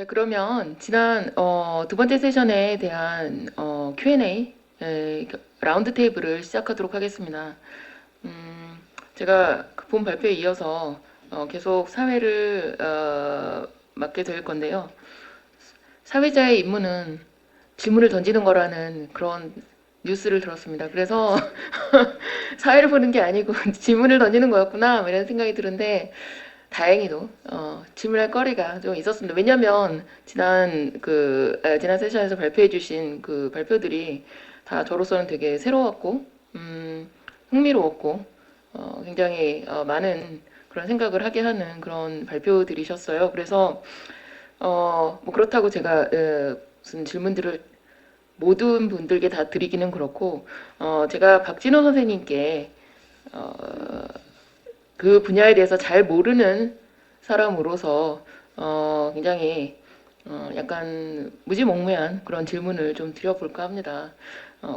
자, 그러면 지난 두 번째 세션에 대한 Q&A 라운드 테이블을 시작하도록 하겠습니다. 제가 그 본 발표에 이어서 계속 사회를 맡게 될 건데요. 사회자의 임무는 질문을 던지는 거라는 그런 뉴스를 들었습니다. 그래서 사회를 보는 게 아니고 질문을 던지는 거였구나 뭐 이런 생각이 드는데 다행히도 질문할 거리가 좀 있었습니다. 왜냐하면 지난 세션에서 발표해주신 그 발표들이 다 저로서는 되게 새로웠고 흥미로웠고 굉장히 많은 그런 생각을 하게 하는 그런 발표들이셨어요. 그래서 뭐 그렇다고 제가 무슨 질문들을 모든 분들께 다 드리기는 그렇고 제가 박진호 선생님께 어, 그 분야에 대해서 잘 모르는 사람으로서 굉장히 약간 무지몽매한 그런 질문을 좀 드려볼까 합니다.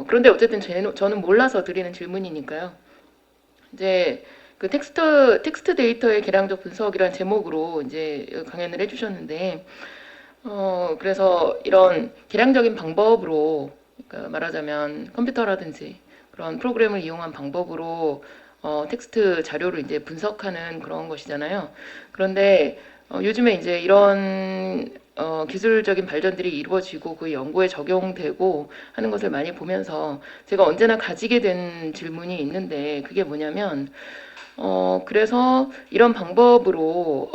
그런데 어쨌든 저는 몰라서 드리는 질문이니까요. 이제 그 텍스트 데이터의 계량적 분석이란 제목으로 이제 강연을 해주셨는데, 그래서 이런 계량적인 방법으로, 그러니까 말하자면 컴퓨터라든지 그런 프로그램을 이용한 방법으로 텍스트 자료를 이제 분석하는 그런 것이잖아요. 그런데 요즘에 이제 이런 기술적인 발전들이 이루어지고 그 연구에 적용되고 하는 것을 많이 보면서 제가 언제나 가지게 된 질문이 있는데 그게 뭐냐면 그래서 이런 방법으로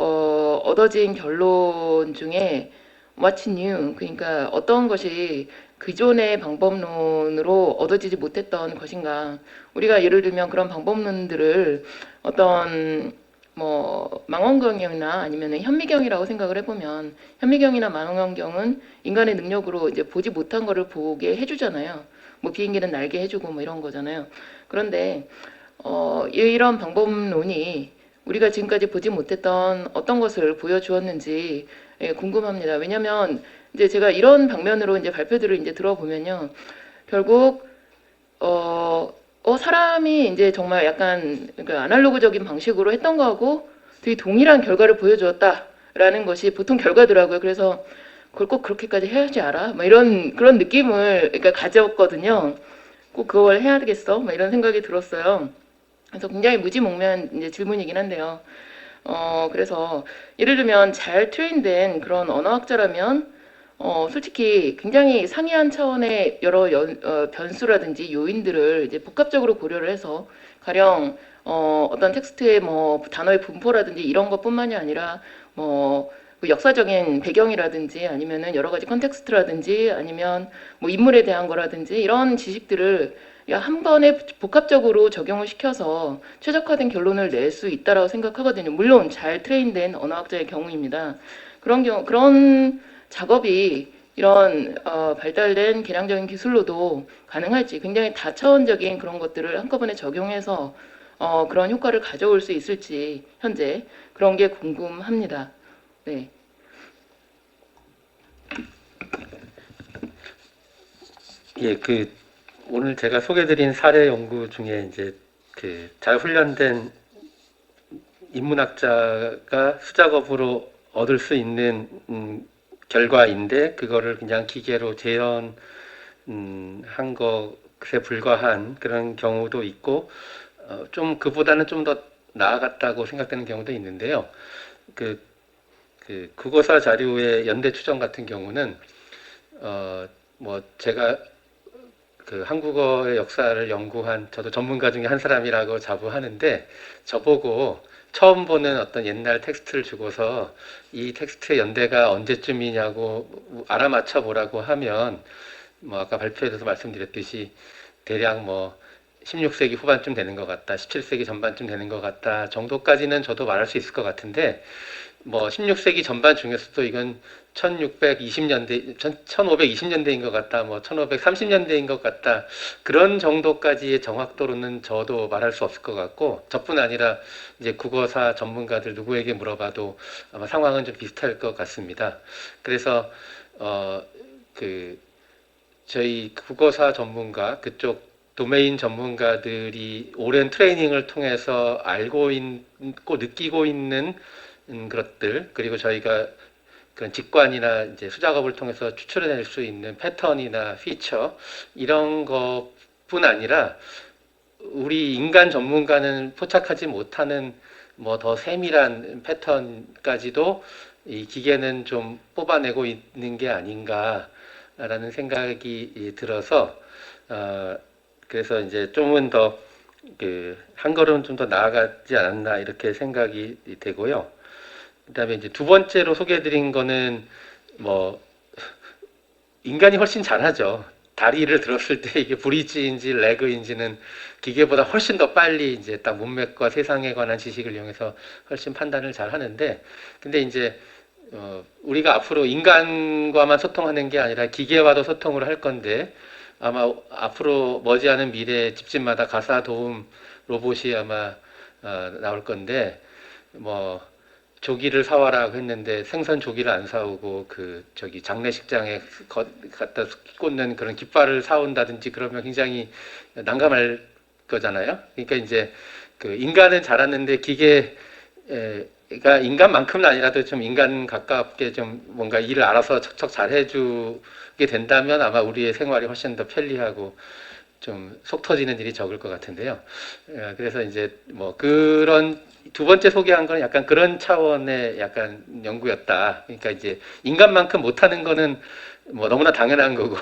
얻어진 결론 중에 What's new? 그러니까 어떤 것이 기존의 방법론으로 얻어지지 못했던 것인가? 우리가 예를 들면 그런 방법론들을 어떤 뭐 망원경이나 아니면 현미경이라고 생각을 해보면 현미경이나 망원경은 인간의 능력으로 이제 보지 못한 거를 보게 해주잖아요. 뭐 비행기는 날게 해주고 뭐 이런 거잖아요. 그런데 이런 방법론이 우리가 지금까지 보지 못했던 어떤 것을 보여주었는지 궁금합니다. 왜냐하면 이제 제가 이런 방면으로 이제 발표들을 이제 들어보면요, 결국 사람이 이제 정말 약간 그러니까 아날로그적인 방식으로 했던 거하고 되게 동일한 결과를 보여주었다라는 것이 보통 결과더라고요. 그래서 그걸 꼭 그렇게까지 해야지 알아? 뭐 이런 그런 느낌을 그러니까 가졌거든요. 꼭 그걸 해야 되겠어? 뭐 이런 생각이 들었어요. 그래서 굉장히 무지몽매한 이제 질문이긴 한데요. 그래서 예를 들면 잘 트레인된 그런 언어학자라면 솔직히 굉장히 상이한 차원의 여러 변수라든지 요인들을 이제 복합적으로 고려를 해서 가령 어떤 텍스트의 뭐 단어의 분포라든지 이런 것뿐만이 아니라 뭐그 역사적인 배경이라든지 아니면은 여러 가지 컨텍스트라든지 아니면 뭐 인물에 대한 거라든지 이런 지식들을 한 번에 복합적으로 적용을 시켜서 최적화된 결론을 낼 수 있다라고 생각하거든요. 물론 잘 트레인된 언어학자의 경우입니다. 그런 작업이 이런 발달된 계량적인 기술로도 가능할지 굉장히 다차원적인 그런 것들을 한꺼번에 적용해서 그런 효과를 가져올 수 있을지 현재 그런 게 궁금합니다. 네. 예, 오늘 제가 소개드린 사례 연구 중에 이제 잘 훈련된 인문학자가 수작업으로 얻을 수 있는 결과인데 그거를 그냥 기계로 재현한 것에 불과한 그런 경우도 있고 좀 그보다는 좀 더 나아갔다고 생각되는 경우도 있는데요. 그, 국어사 자료의 연대 추정 같은 경우는 뭐 제가 한국어의 역사를 연구한 저도 전문가 중에 한 사람이라고 자부하는데 저보고 처음 보는 어떤 옛날 텍스트를 주고서 이 텍스트의 연대가 언제쯤이냐고 알아맞혀 보라고 하면 뭐 아까 발표에서 말씀드렸듯이 대략 뭐 16세기 후반쯤 되는 것 같다, 17세기 전반쯤 되는 것 같다 정도까지는 저도 말할 수 있을 것 같은데 뭐 16세기 전반 중에서도 이건 1620년대, 1520년대인 것 같다, 뭐 1530년대인 것 같다 그런 정도까지의 정확도로는 저도 말할 수 없을 것 같고 저뿐 아니라 이제 국어사 전문가들 누구에게 물어봐도 아마 상황은 좀 비슷할 것 같습니다. 그래서 어, 그 저희 국어사 전문가 그쪽 도메인 전문가들이 오랜 트레이닝을 통해서 알고 있고 느끼고 있는 것들 그리고 저희가 그런 직관이나 이제 수작업을 통해서 추출해낼 수 있는 패턴이나 피처 이런 것뿐 아니라 우리 인간 전문가는 포착하지 못하는 뭐 더 세밀한 패턴까지도 이 기계는 좀 뽑아내고 있는 게 아닌가라는 생각이 들어서 그래서 이제 좀은 더 한 걸음 좀 더 나아가지 않았나 이렇게 생각이 되고요. 그다음에 이제 두 번째로 소개해드린 거는 뭐 인간이 훨씬 잘하죠. 다리를 들었을 때 이게 브릿지인지 레그인지는 기계보다 훨씬 더 빨리 이제 딱 문맥과 세상에 관한 지식을 이용해서 훨씬 판단을 잘 하는데, 근데 이제 우리가 앞으로 인간과만 소통하는 게 아니라 기계와도 소통을 할 건데, 아마 앞으로 머지않은 미래에 집집마다 가사 도움 로봇이 아마 나올 건데, 뭐 조기를 사와라고 했는데 생선 조기를 안 사오고 그 저기 장례식장에 갖다 꽂는 그런 깃발을 사온다든지 그러면 굉장히 난감할 거잖아요. 그러니까 이제 그 인간은 잘하는데 기계가 인간만큼은 아니라도 좀 인간 가깝게 좀 뭔가 일을 알아서 척척 잘 해주게 된다면 아마 우리의 생활이 훨씬 더 편리하고 좀 속 터지는 일이 적을 것 같은데요. 그래서 이제 뭐 그런 두 번째 소개한 거는 약간 그런 차원의 약간 연구였다. 그러니까 이제 인간만큼 못하는 거는 뭐 너무나 당연한 거고,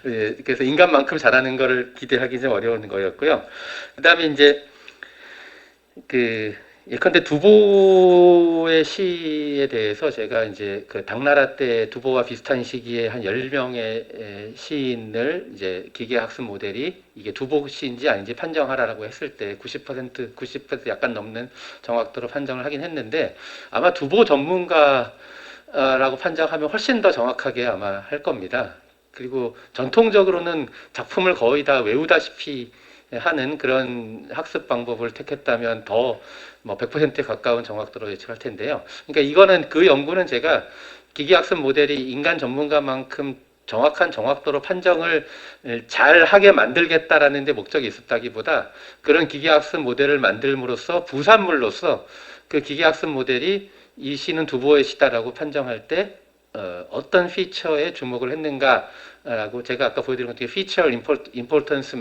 그래서 인간만큼 잘하는 거를 기대하기 좀 어려운 거였고요. 그다음에 이제 그 예컨대 두보의 시에 대해서 제가 이제 그 당나라 때 두보와 비슷한 시기에 한 10명의 시인을 이제 기계학습 모델이 이게 두보 시인지 아닌지 판정하라라고 했을 때 90% 약간 넘는 정확도로 판정을 하긴 했는데 아마 두보 전문가라고 판정하면 훨씬 더 정확하게 아마 할 겁니다. 그리고 전통적으로는 작품을 거의 다 외우다시피 하는 그런 학습 방법을 택했다면 더 뭐 100%에 가까운 정확도로 예측할 텐데요. 그러니까 이거는 그 연구는 제가 기계학습 모델이 인간 전문가만큼 정확한 정확도로 판정을 잘 하게 만들겠다라는 데 목적이 있었다기보다 그런 기계학습 모델을 만들므로써 부산물로서 그 기계학습 모델이 이 시는 두보의 시다라고 판정할 때 어떤 피처에 주목을 했는가라고 제가 아까 보여드린 것 중에 피처 임포턴스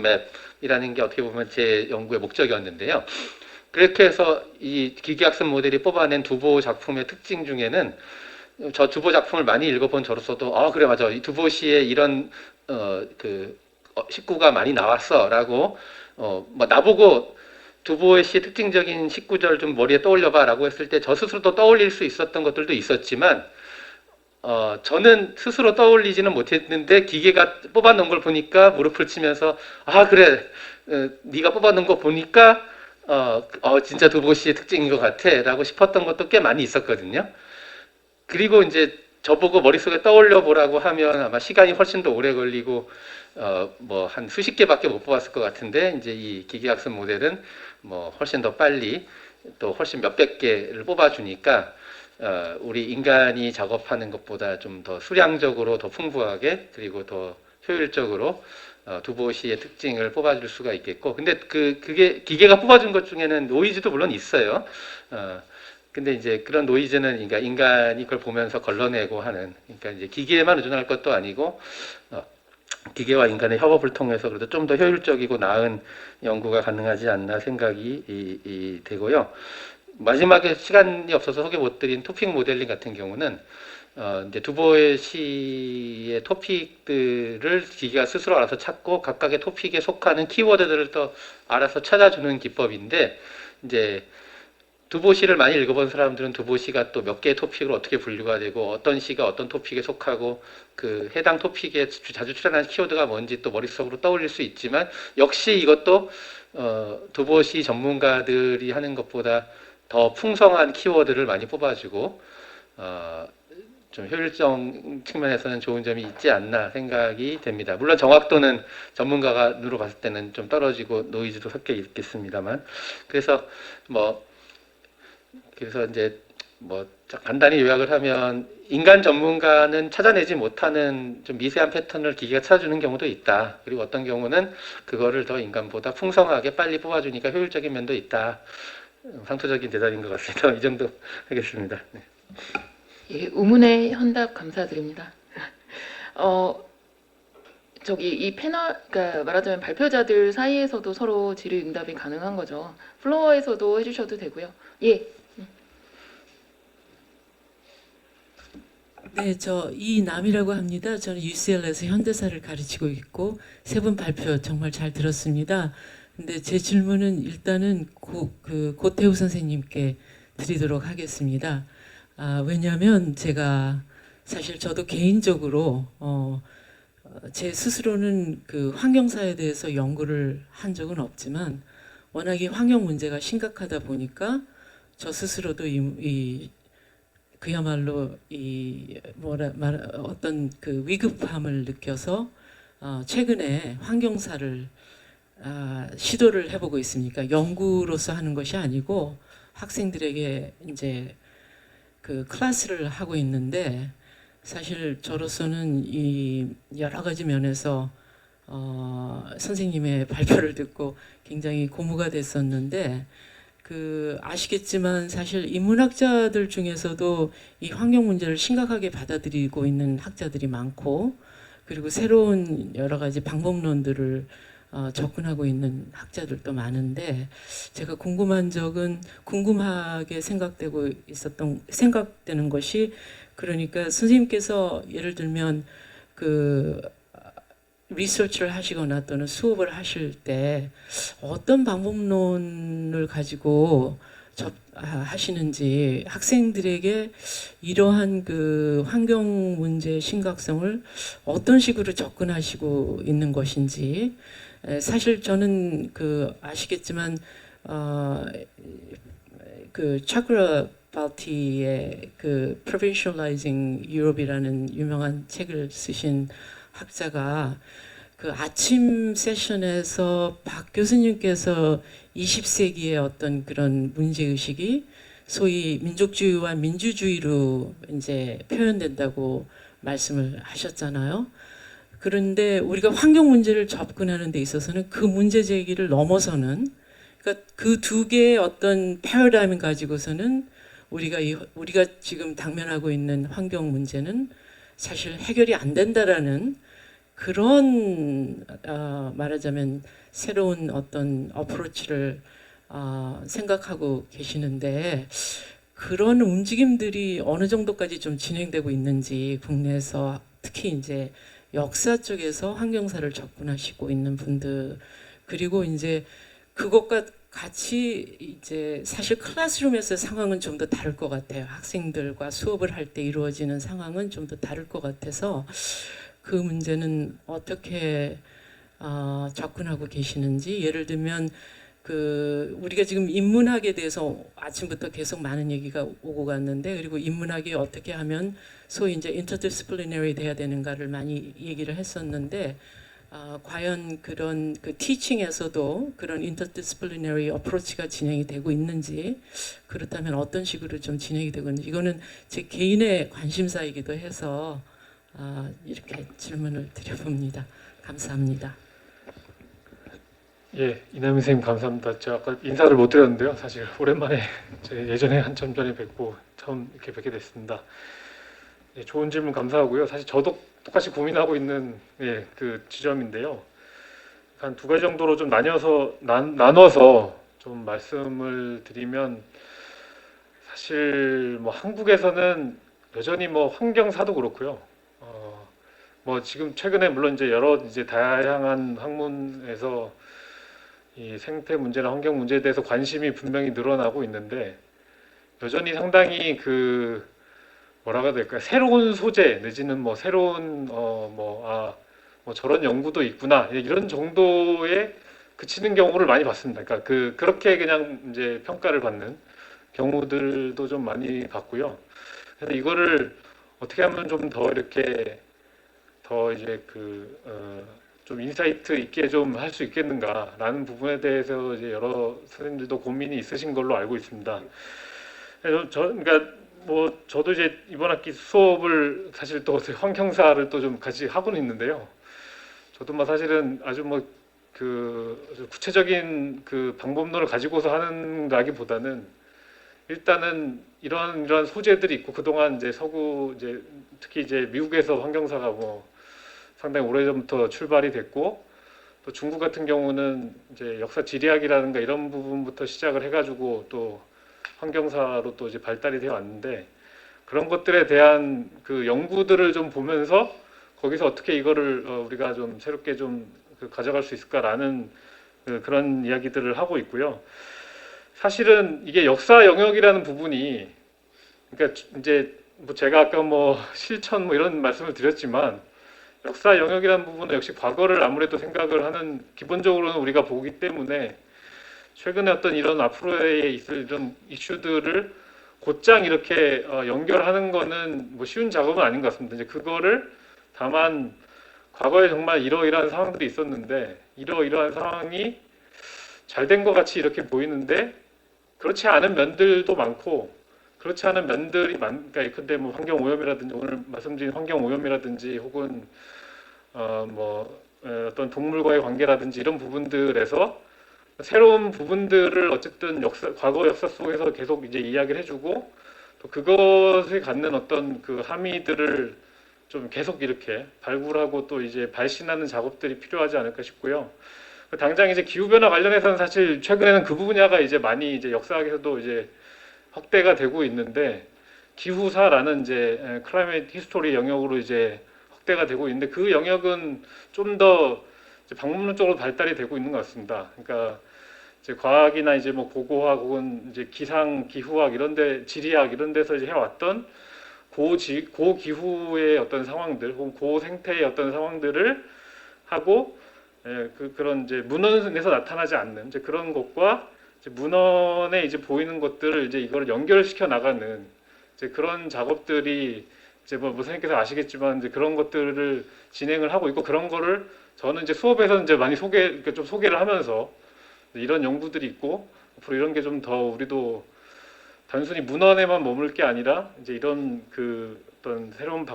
맵이라는 게 어떻게 보면 제 연구의 목적이었는데요. 그렇게 해서 이 기계학습 모델이 뽑아낸 두보 작품의 특징 중에는 저 두보 작품을 많이 읽어본 저로서도 그래 맞아 이 두보 시에 이런 식구가 많이 나왔어라고 뭐 나보고 두보의 시의 특징적인 식구절 좀 머리에 떠올려봐라고 했을 때 저 스스로도 떠올릴 수 있었던 것들도 있었지만 저는 스스로 떠올리지는 못했는데 기계가 뽑아놓은 걸 보니까 무릎을 치면서 그래 네가 뽑아놓은 거 보니까 진짜 두보 시의 특징인 것 같아 라고 싶었던 것도 꽤 많이 있었거든요. 그리고 이제 저보고 머릿속에 떠올려 보라고 하면 아마 시간이 훨씬 더 오래 걸리고 뭐 한 수십 개밖에 못 뽑았을 것 같은데 이제 이 기계학습 모델은 뭐 훨씬 더 빨리 또 훨씬 몇백 개를 뽑아주니까 우리 인간이 작업하는 것보다 좀 더 수량적으로 더 풍부하게 그리고 더 효율적으로 두보시의 특징을 뽑아줄 수가 있겠고, 근데 그게 기계가 뽑아준 것 중에는 노이즈도 물론 있어요. 근데 이제 그런 노이즈는 그러니까 인간이 그걸 보면서 걸러내고 하는, 그러니까 이제 기계에만 의존할 것도 아니고 기계와 인간의 협업을 통해서 그래도 좀 더 효율적이고 나은 연구가 가능하지 않나 생각이 되고요. 마지막에 시간이 없어서 소개 못 드린 토픽 모델링 같은 경우는 이제 두보의 시의 토픽들을 기계가 스스로 알아서 찾고 각각의 토픽에 속하는 키워드들을 또 알아서 찾아주는 기법인데 이제 두보 시를 많이 읽어본 사람들은 두보 시가 또 몇 개의 토픽으로 어떻게 분류가 되고 어떤 시가 어떤 토픽에 속하고 그 해당 토픽에 자주 출연하는 키워드가 뭔지 또 머릿속으로 떠올릴 수 있지만 역시 이것도 두보 시 전문가들이 하는 것보다 더 풍성한 키워드를 많이 뽑아주고 좀 효율적 측면에서는 좋은 점이 있지 않나 생각이 됩니다. 물론 정확도는 전문가가 눈으로 봤을 때는 좀 떨어지고 노이즈도 섞여 있겠습니다만 그래서 이제 뭐 간단히 요약을 하면 인간 전문가는 찾아내지 못하는 좀 미세한 패턴을 기계가 찾아주는 경우도 있다. 그리고 어떤 경우는 그거를 더 인간보다 풍성하게 빨리 뽑아주니까 효율적인 면도 있다. 상투적인 대답인 것 같습니다. 이 정도 하겠습니다. 네. 예, 의문의 현답 감사드립니다. 어, 저기 이 패널, 그러니까 말하자면 발표자들 사이에서도 서로 질의응답이 가능한 거죠. 플로어에서도 해주셔도 되고요. 예, 네, 저 이남이라고 합니다. 저는 UCLA에서 현대사를 가르치고 있고 세 분 발표 정말 잘 들었습니다. 근데 제 질문은 일단은 고태우 선생님께 드리도록 하겠습니다. 왜냐하면 제가 사실 저도 개인적으로 제 스스로는 그 환경사에 대해서 연구를 한 적은 없지만 워낙에 환경 문제가 심각하다 보니까 저 스스로도 그야말로 어떤 그 위급함을 느껴서 최근에 환경사를 시도를 해보고 있습니까? 연구로서 하는 것이 아니고 학생들에게 이제 그 클래스를 하고 있는데 사실 저로서는 이 여러 가지 면에서 선생님의 발표를 듣고 굉장히 고무가 됐었는데 아시겠지만 사실 인문학자들 중에서도 이 환경 문제를 심각하게 받아들이고 있는 학자들이 많고 그리고 새로운 여러 가지 방법론들을 접근하고 있는 학자들도 많은데 제가 궁금하게 생각되는 것이 그러니까 선생님께서 예를 들면 그 리서치를 하시거나 또는 수업을 하실 때 어떤 방법론을 가지고 하시는지 학생들에게 이러한 그 환경 문제의 심각성을 어떤 식으로 접근하시고 있는 것인지 사실 저는 아시겠지만 그 차크라 발티의 그 Provincializing Europe이라는 유명한 책을 쓰신 학자가 그 아침 세션에서 박 교수님께서 20세기의 어떤 그런 문제의식이 소위 민족주의와 민주주의로 이제 표현된다고 말씀을 하셨잖아요. 그런데 우리가 환경 문제를 접근하는 데 있어서는 그 문제 제기를 넘어서는 그러니까 그 두 개의 어떤 패러다임을 가지고서는 우리가 지금 당면하고 있는 환경 문제는 사실 해결이 안 된다라는 그런 말하자면 새로운 어떤 어프로치를 생각하고 계시는데 그런 움직임들이 어느 정도까지 좀 진행되고 있는지 국내에서 특히 이제 역사 쪽에서 환경사를 접근하시고 있는 분들 그리고 이제 그것과 같이 이제 사실 클래스룸에서의 상황은 좀 더 다를 것 같아요. 학생들과 수업을 할 때 이루어지는 상황은 좀 더 다를 것 같아서 그 문제는 어떻게 접근하고 계시는지 예를 들면 우리가 지금 인문학에 대해서 아침부터 계속 많은 얘기가 오고 갔는데 그리고 인문학이 어떻게 하면 소위 이제 interdisciplinary 돼야 되는가를 많이 얘기를 했었는데 과연 그런 티칭에서도 그런 interdisciplinary approach가 진행이 되고 있는지 그렇다면 어떤 식으로 좀 진행이 되고 있는지 이거는 제 개인의 관심사이기도 해서 이렇게 질문을 드려봅니다. 감사합니다. 예, 이남희 선생님 감사합니다. 제가 아까 인사를 못 드렸는데요. 사실 오랜만에 예전에 한참 전에 뵙고 처음 이렇게 뵙게 됐습니다. 예, 좋은 질문 감사하고요. 사실 저도 똑같이 고민하고 있는 그 지점인데요. 한 두 가지 정도로 좀 나눠서 좀 말씀을 드리면 사실 뭐 한국에서는 여전히 뭐 환경사도 그렇고요. 뭐 지금 최근에 물론 이제 여러 다양한 학문에서 이 생태 문제나 환경 문제에 대해서 관심이 분명히 늘어나고 있는데 여전히 상당히 뭐라고 해야 될까요? 새로운 소재 내지는 뭐 새로운 뭐 저런 연구도 있구나 이런 정도에 그치는 경우를 많이 봤습니다. 그러니까 그렇게 그냥 이제 평가를 받는 경우들도 좀 많이 봤고요. 그래서 이거를 어떻게 하면 좀 더 이렇게 더 이제 좀 인사이트 있게 좀 할 수 있겠는가라는 부분에 대해서 이제 여러 선생님들도 고민이 있으신 걸로 알고 있습니다. 그래서 그러니까 뭐 저도 이제 이번 학기 수업을 사실 또 환경사를 또 좀 같이 하고는 있는데요. 저도 뭐 사실은 아주 구체적인 방법론을 가지고서 하는다기보다는 일단은 이런 소재들이 있고 그동안 이제 서구 이제 특히 이제 미국에서 환경사가 뭐 상당히 오래전부터 출발이 됐고 또 중국 같은 경우는 이제 역사 지리학이라든가 이런 부분부터 시작을 해가지고 또 환경사로 또 이제 발달이 되어 왔는데 그런 것들에 대한 그 연구들을 좀 보면서 거기서 어떻게 이거를 우리가 좀 새롭게 좀 가져갈 수 있을까라는 그런 이야기들을 하고 있고요. 사실은 이게 역사 영역이라는 부분이 그러니까 이제 뭐 제가 아까 뭐 실천 뭐 이런 말씀을 드렸지만 역사 영역이라는 부분은 역시 과거를 아무래도 생각을 하는 기본적으로는 우리가 보기 때문에 최근에 어떤 이런 앞으로에 있을 이런 이슈들을 곧장 이렇게 연결하는 거는 뭐 쉬운 작업은 아닌 것 같습니다. 이제 그거를 다만 과거에 정말 이러이러한 상황들이 있었는데 이러이러한 상황이 잘 된 것 같이 이렇게 보이는데 그렇지 않은 면들도 많고 그렇지 않은 면들이 그러니까 근데 뭐 환경 오염이라든지 오늘 말씀드린 환경 오염이라든지 혹은 어떤 동물과의 관계라든지 이런 부분들에서 새로운 부분들을 어쨌든 과거 역사 속에서 계속 이제 이야기를 해주고 또 그것이 갖는 어떤 그 함의들을 좀 계속 이렇게 발굴하고 또 이제 발신하는 작업들이 필요하지 않을까 싶고요. 당장 이제 기후 변화 관련해서는 사실 최근에는 그 분야가 이제 많이 이제 역사학에서도 이제 확대가 되고 있는데 기후사라는 이제 클라이밋 히스토리 영역으로 이제 확대가 되고 있는데 그 영역은 좀 더 방문론적으로 발달이 되고 있는 것 같습니다. 그러니까 이제 과학이나 이제 뭐 고고학 혹은 이제 기상 기후학 이런데 지리학 이런 데서 이제 해왔던 고기후의 어떤 상황들 혹은 고생태의 어떤 상황들을 하고 그런 이제 문헌에서 나타나지 않는 이제 그런 것과 이제 문헌에 이제 보이는 것들을 이제 이걸 연결시켜 나가는 이제 그런 작업들이 이제 뭐 선생님께서 아시겠지만 이제 그런 것들을 진행을 하고 있고 그런 거를 저는 이제 수업에서 이제 많이 그러니까 좀 소개를 하면서 이런 연구들이 있고 앞으로 이런 게 좀 더 우리도 단순히 문헌에만 머물 게 아니라 이제 이런 그 어떤 새로운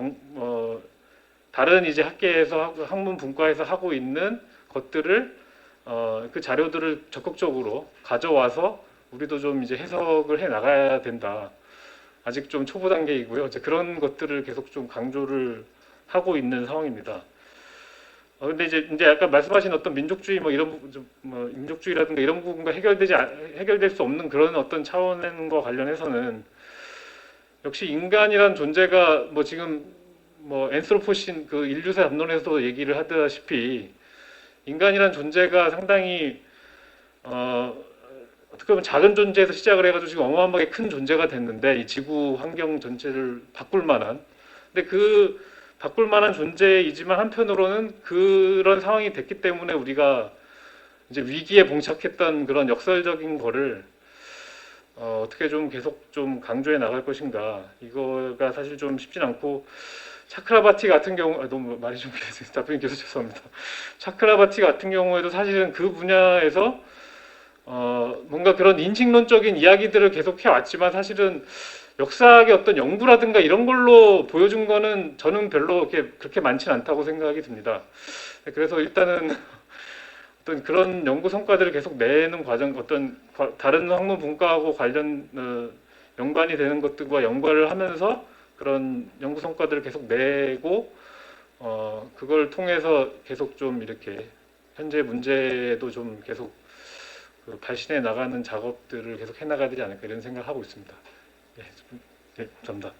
다른 이제 학계에서 학문 분과에서 하고 있는 것들을 그 자료들을 적극적으로 가져와서 우리도 좀 이제 해석을 해 나가야 된다. 아직 좀 초보 단계이고요. 이제 그런 것들을 계속 좀 강조를 하고 있는 상황입니다. 근데 이제 약간 말씀하신 어떤 민족주의 뭐 이런 뭐 민족주의라든가 이런 부분과 해결될 수 없는 그런 어떤 차원과 관련해서는 역시 인간이란 존재가 뭐 지금 뭐 앤스로포신 그 인류사 담론에서도 얘기를 하다시피 인간이란 존재가 상당히 어떻게 보면 작은 존재에서 시작을 해가지고 지금 어마어마하게 큰 존재가 됐는데 이 지구 환경 전체를 바꿀 만한 근데 그 바꿀 만한 존재이지만 한편으로는 그런 상황이 됐기 때문에 우리가 이제 위기에 봉착했던 그런 역설적인 거를 어떻게 좀 계속 좀 강조해 나갈 것인가 이거가 사실 좀 쉽진 않고 차크라바티 같은 경우 너무 말이 좀 길어서 답변이 길어서 죄송합니다. 차크라바티 같은 경우에도 사실은 그 분야에서 뭔가 그런 인식론적인 이야기들을 계속 해왔지만 사실은 역사학의 어떤 연구라든가 이런 걸로 보여준 거는 저는 별로 그렇게 많지는 않다고 생각이 듭니다. 그래서 일단은 어떤 그런 연구 성과들을 계속 내는 과정, 어떤 다른 학문 분과하고 연관이 되는 것들과 연관을 하면서 그런 연구 성과들을 계속 내고 그걸 통해서 계속 좀 이렇게 현재 문제도 좀 계속 발신해 나가는 작업들을 계속 해나가야 되지 않을까 이런 생각을 하고 있습니다. 네, 감사합니다.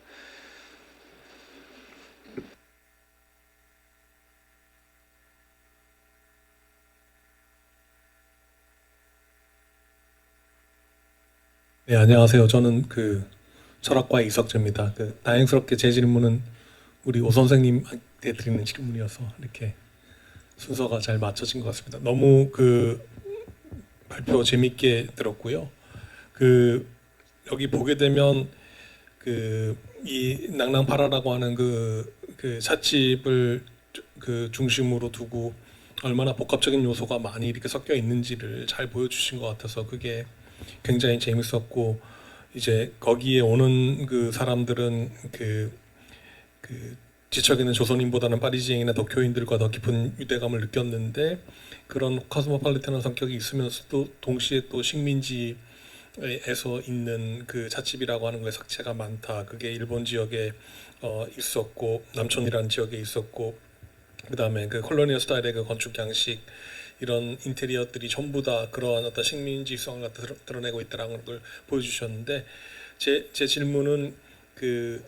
네, 안녕하세요. 저는 그 철학과 이석재입니다. 다행스럽게 제 질문은 우리 오 선생님한테 드리는 질문이어서 이렇게 순서가 잘 맞춰진 것 같습니다. 너무 그 발표 재밌게 들었고요. 여기 보게 되면 이 낭낭파라라고 하는 그 찻집을 중심으로 두고 얼마나 복합적인 요소가 많이 이렇게 섞여 있는지를 잘 보여주신 것 같아서 그게 굉장히 재밌었고 이제 거기에 오는 그 사람들은 지척에는 조선인보다는 파리지앵이나 도쿄인들과 더 깊은 유대감을 느꼈는데 그런 코스모폴리탄한 성격이 있으면서도 동시에 또 식민지 에서 있는 그 찻집이라고 하는 거에 색채가 많다. 그게 일본 지역에 있었고 남촌이라는 지역에 있었고 그다음에 그 콜로니얼 스타일의 그 건축 양식 이런 인테리어들이 전부 다 그러한 어떤 식민지성을 갖다 드러내고 있다라는 걸 보여주셨는데 제 질문은 그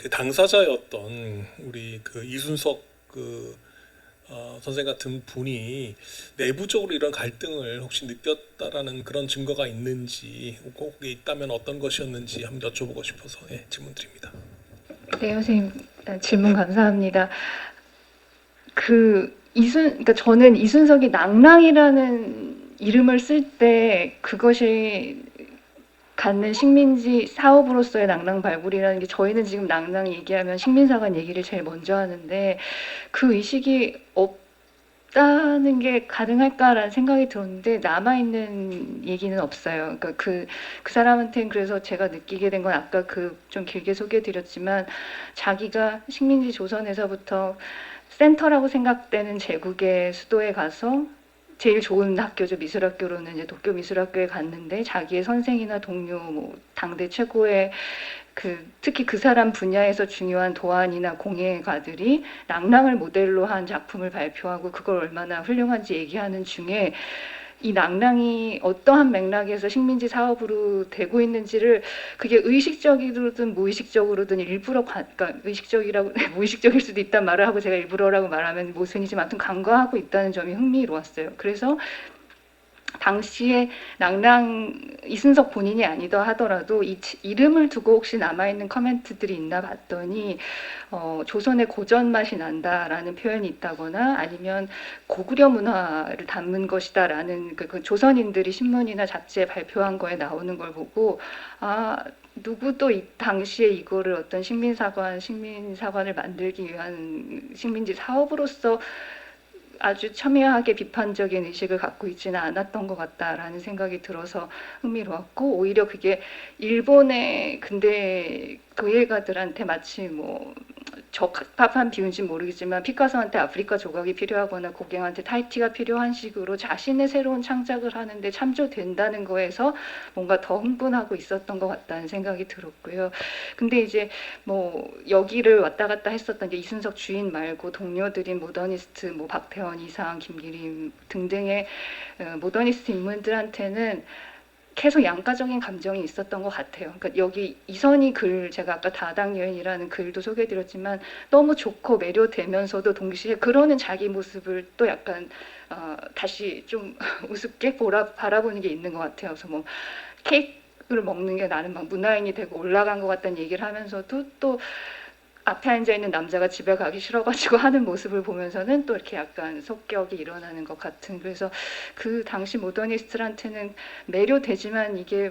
당사자였던 우리 그 이순석 선생 같은 분이 내부적으로 이런 갈등을 혹시 느꼈다라는 그런 증거가 있는지, 혹시 있다면 어떤 것이었는지 한번 여쭤보고 싶어서 질문 드립니다. 네, 선생님 질문 감사합니다. 그러니까 저는 이순석이 낭랑이라는 이름을 쓸 때 그것이 갖는 식민지 사업으로서의 낭랑 발굴이라는 게 저희는 지금 낭랑 얘기하면 식민사관 얘기를 제일 먼저 하는데 그 의식이 없다는 게 가능할까라는 생각이 들었는데 남아있는 얘기는 없어요. 그러니까 그 사람한테는 그래서 제가 느끼게 된 건 아까 좀 길게 소개해드렸지만 자기가 식민지 조선에서부터 센터라고 생각되는 제국의 수도에 가서 제일 좋은 학교죠. 미술학교로는 이제 도쿄 미술학교에 갔는데 자기의 선생이나 동료, 뭐 당대 최고의 특히 그 사람 분야에서 중요한 도안이나 공예가들이 낭랑을 모델로 한 작품을 발표하고 그걸 얼마나 훌륭한지 얘기하는 중에 이 낭랑이 어떠한 맥락에서 식민지 사업으로 되고 있는지를 그게 의식적이든 무의식적으로든 일부러 그러니까 의식적이라고 무의식적일 수도 있단 말을 하고 제가 일부러라고 말하면 모순이지만 아무튼 간과하고 있다는 점이 흥미로웠어요. 그래서 당시에 이순석 본인이 아니다 하더라도 이 이름을 두고 혹시 남아있는 커멘트들이 있나 봤더니 조선의 고전 맛이 난다라는 표현이 있다거나 아니면 고구려 문화를 담은 것이다라는 그 조선인들이 신문이나 잡지에 발표한 거에 나오는 걸 보고 누구도 이 당시에 이거를 어떤 식민사관을 만들기 위한 식민지 사업으로서 아주 첨예하게 비판적인 의식을 갖고 있지는 않았던 것 같다라는 생각이 들어서 흥미로웠고 오히려 그게 일본의 근대 교예가들한테 마치 적합한 비유인지 모르겠지만 피카소한테 아프리카 조각이 필요하거나 고갱한테 타이티가 필요한 식으로 자신의 새로운 창작을 하는데 참조된다는 거에서 뭔가 더 흥분하고 있었던 것 같다는 생각이 들었고요. 근데 이제 여기를 왔다 갔다 했었던 이제 이순석 주인 말고 동료들인 모더니스트 박태원, 이상, 김기림 등등의 모더니스트 인물들한테는 계속 양가적인 감정이 있었던 것 같아요. 그러니까 여기 이선희 글, 제가 아까 다당 여인이라는 글도 소개해드렸지만 너무 좋고 매료되면서도 동시에 그러는 자기 모습을 또 약간 다시 좀 우습게 바라보는 게 있는 것 같아요. 그래서 케이크를 먹는 게 나는 문화인이 되고 올라간 것 같다는 얘기를 하면서도 또 앞에 앉아있는 남자가 집에 가기 싫어가지고 하는 모습을 보면서는 또 이렇게 약간 속격이 일어나는 것 같은, 그래서 그 당시 모더니스트한테는 매료되지만 이게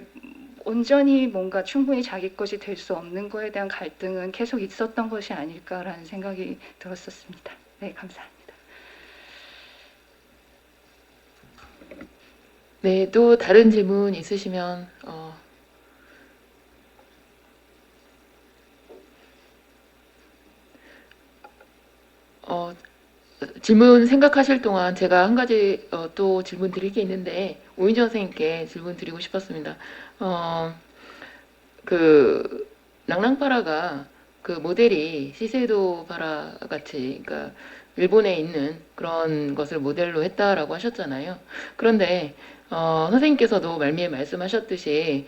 온전히 뭔가 충분히 자기 것이 될 수 없는 거에 대한 갈등은 계속 있었던 것이 아닐까라는 생각이 들었었습니다. 네, 감사합니다. 네, 또 다른 질문 있으시면 질문 생각하실 동안 제가 한 가지 또 질문 드릴 게 있는데 오인정 선생님께 질문 드리고 싶었습니다. 그 낭랑파라가 그 모델이 시세이도 파라 같이 그러니까 일본에 있는 그런 것을 모델로 했다라고 하셨잖아요. 그런데 선생님께서도 말미에 말씀하셨듯이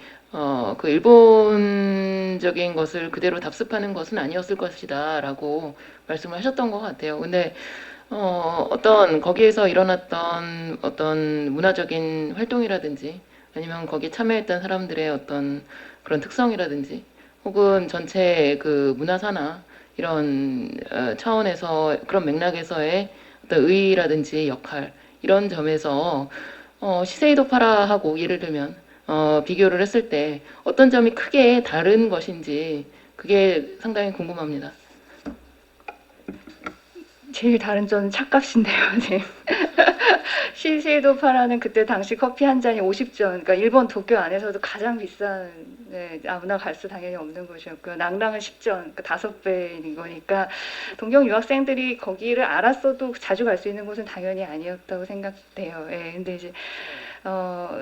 그 일본적인 것을 그대로 답습하는 것은 아니었을 것이다라고 말씀을 하셨던 것 같아요. 근데 어떤 거기에서 일어났던 어떤 문화적인 활동이라든지 아니면 거기에 참여했던 사람들의 어떤 그런 특성이라든지 혹은 전체 그 문화사나 이런 차원에서 그런 맥락에서의 어떤 의의라든지 역할 이런 점에서 시세이도 파라하고 예를 들면 비교를 했을 때 어떤 점이 크게 다른 것인지 그게 상당히 궁금합니다. 제일 다른 점은 차값인데요, 네. 시세이도 파라는 그때 당시 커피 한 잔이 50전, 그러니까 일본 도쿄 안에서도 가장 비싼, 네, 아무나 갈 수 당연히 없는 곳이었고요. 낭랑은 10전, 그러니까 5배인 거니까 동경 유학생들이 거기를 알았어도 자주 갈 수 있는 곳은 당연히 아니었다고 생각돼요. 예, 근데 이제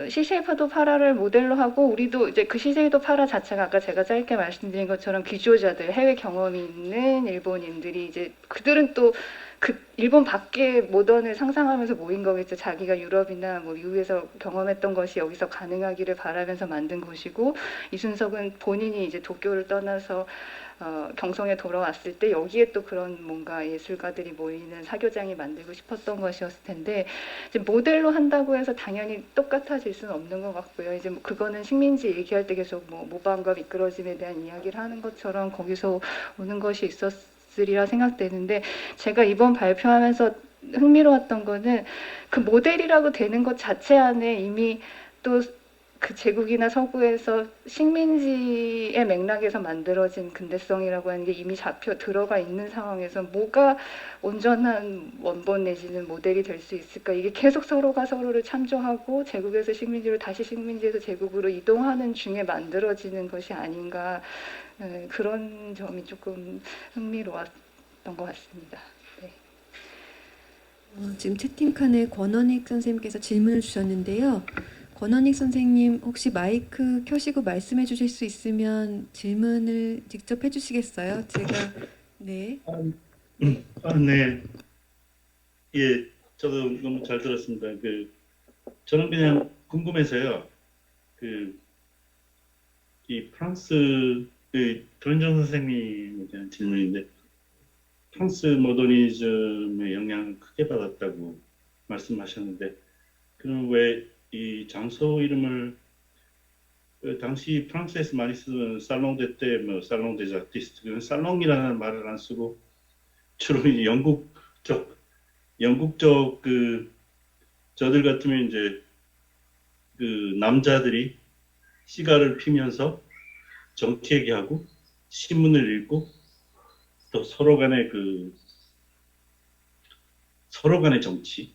시쉐이도 파라를 모델로 하고 우리도 이제 그 시쉐이도 파라 자체가 아까 제가 짧게 말씀드린 것처럼 귀조자들, 해외 경험이 있는 일본인들이 이제 그들은 또 그 일본 밖의 모던을 상상하면서 모인 거겠죠. 자기가 유럽이나 뭐 미국에서 경험했던 것이 여기서 가능하기를 바라면서 만든 곳이고, 이순석은 본인이 이제 도쿄를 떠나서 경성에 돌아왔을 때 여기에 또 그런 뭔가 예술가들이 모이는 사교장이 만들고 싶었던 것이었을 텐데, 이제 모델로 한다고 해서 당연히 똑같아질 수는 없는 것 같고요. 이제 뭐 그거는 식민지 얘기할 때 계속 뭐 모방과 미끄러짐에 대한 이야기를 하는 것처럼 거기서 오는 것이 있었으리라 생각되는데, 제가 이번 발표하면서 흥미로웠던 거는 그 모델이라고 되는 것 자체 안에 이미 또 그 제국이나 서구에서 식민지의 맥락에서 만들어진 근대성이라고 하는 게 이미 잡혀 들어가 있는 상황에서 뭐가 온전한 원본 내지는 모델이 될 수 있을까? 이게 계속 서로가 서로를 참조하고 제국에서 식민지로 다시 식민지에서 제국으로 이동하는 중에 만들어지는 것이 아닌가, 그런 점이 조금 흥미로웠던 것 같습니다. 네. 지금 채팅칸에 권원익 선생님께서 질문을 주셨는데요. 권원익 선생님 혹시 마이크 켜시고 말씀해 주실 수 있으면 질문을 직접 해주시겠어요? 제가 네. 네. 예, 저도 너무 잘 들었습니다. 저는 그냥 궁금해서요. 이 프랑스 변정 선생님에 대한 질문인데, 프랑스 모더니즘의 영향을 크게 받았다고 말씀하셨는데, 그럼 왜 이 장소 이름을 당시 프랑스에서 많이 쓰는 살롱 데 때, 뭐 살롱 데즈 아티스트, 살롱이라는 말을 안 쓰고 주로 이제 영국적 저들 같으면 이제 남자들이 시가를 피면서 정치 얘기하고 신문을 읽고 또 서로 간의 정치,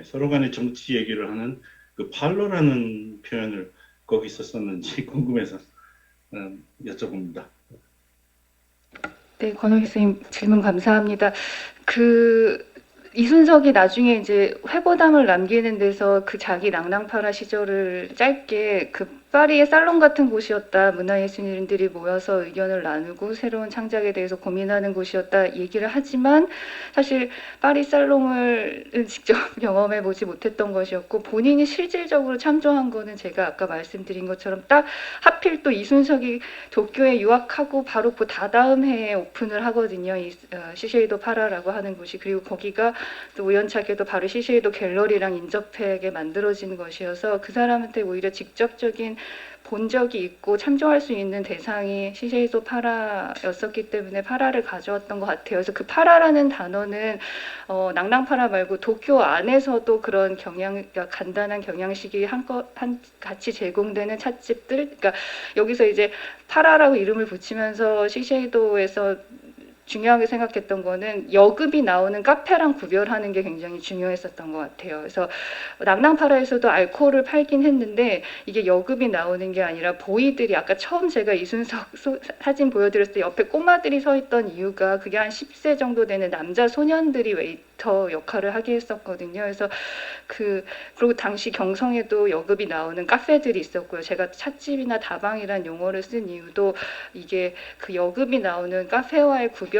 서로 간의 정치 얘기를 하는 팔로라는 표현을 거기서 썼는지 궁금해서 여쭤봅니다. 네, 권호기 선생님 질문 감사합니다. 이순석이 나중에 이제 회고담을 남기는 데서 그 자기 낭랑파라 시절을 짧게 파리의 살롱 같은 곳이었다. 문화예술인들이 모여서 의견을 나누고 새로운 창작에 대해서 고민하는 곳이었다. 얘기를 하지만 사실 파리 살롱을 직접 경험해 보지 못했던 것이었고, 본인이 실질적으로 참조한 거는 제가 아까 말씀드린 것처럼 딱 하필 또 이순석이 도쿄에 유학하고 바로 그 다다음 해에 오픈을 하거든요. 시쉐이도 파라라고 하는 곳이. 그리고 거기가 또 우연찮게도 바로 시쉐이도 갤러리랑 인접하게 만들어지는 것이어서 그 사람한테 오히려 직접적인 본 적이 있고 참조할 수 있는 대상이 시쉐이도 파라였었기 때문에 파라를 가져왔던 것 같아요. 그래서 그 파라라는 단어는 낭랑파라 말고 도쿄 안에서도 그런 간단한 경양식이 같이 제공되는 찻집들, 그러니까 여기서 이제 파라라고 이름을 붙이면서 시쉐이도에서 중요하게 생각했던 거는 여급이 나오는 카페랑 구별하는 게 굉장히 중요했었던 것 같아요. 그래서 낭랑파라에서도 알코올을 팔긴 했는데 이게 여급이 나오는 게 아니라 보이들이, 아까 처음 제가 이순석 사진 보여드렸을 때 옆에 꼬마들이 서 있던 이유가 그게 한 10세 정도 되는 남자 소년들이 웨이터 역할을 하게 했었거든요. 그래서 그리고 당시 경성에도 여급이 나오는 카페들이 있었고요. 제가 찻집이나 다방이란 용어를 쓴 이유도 이게 그 여급이 나오는 카페와의 구별을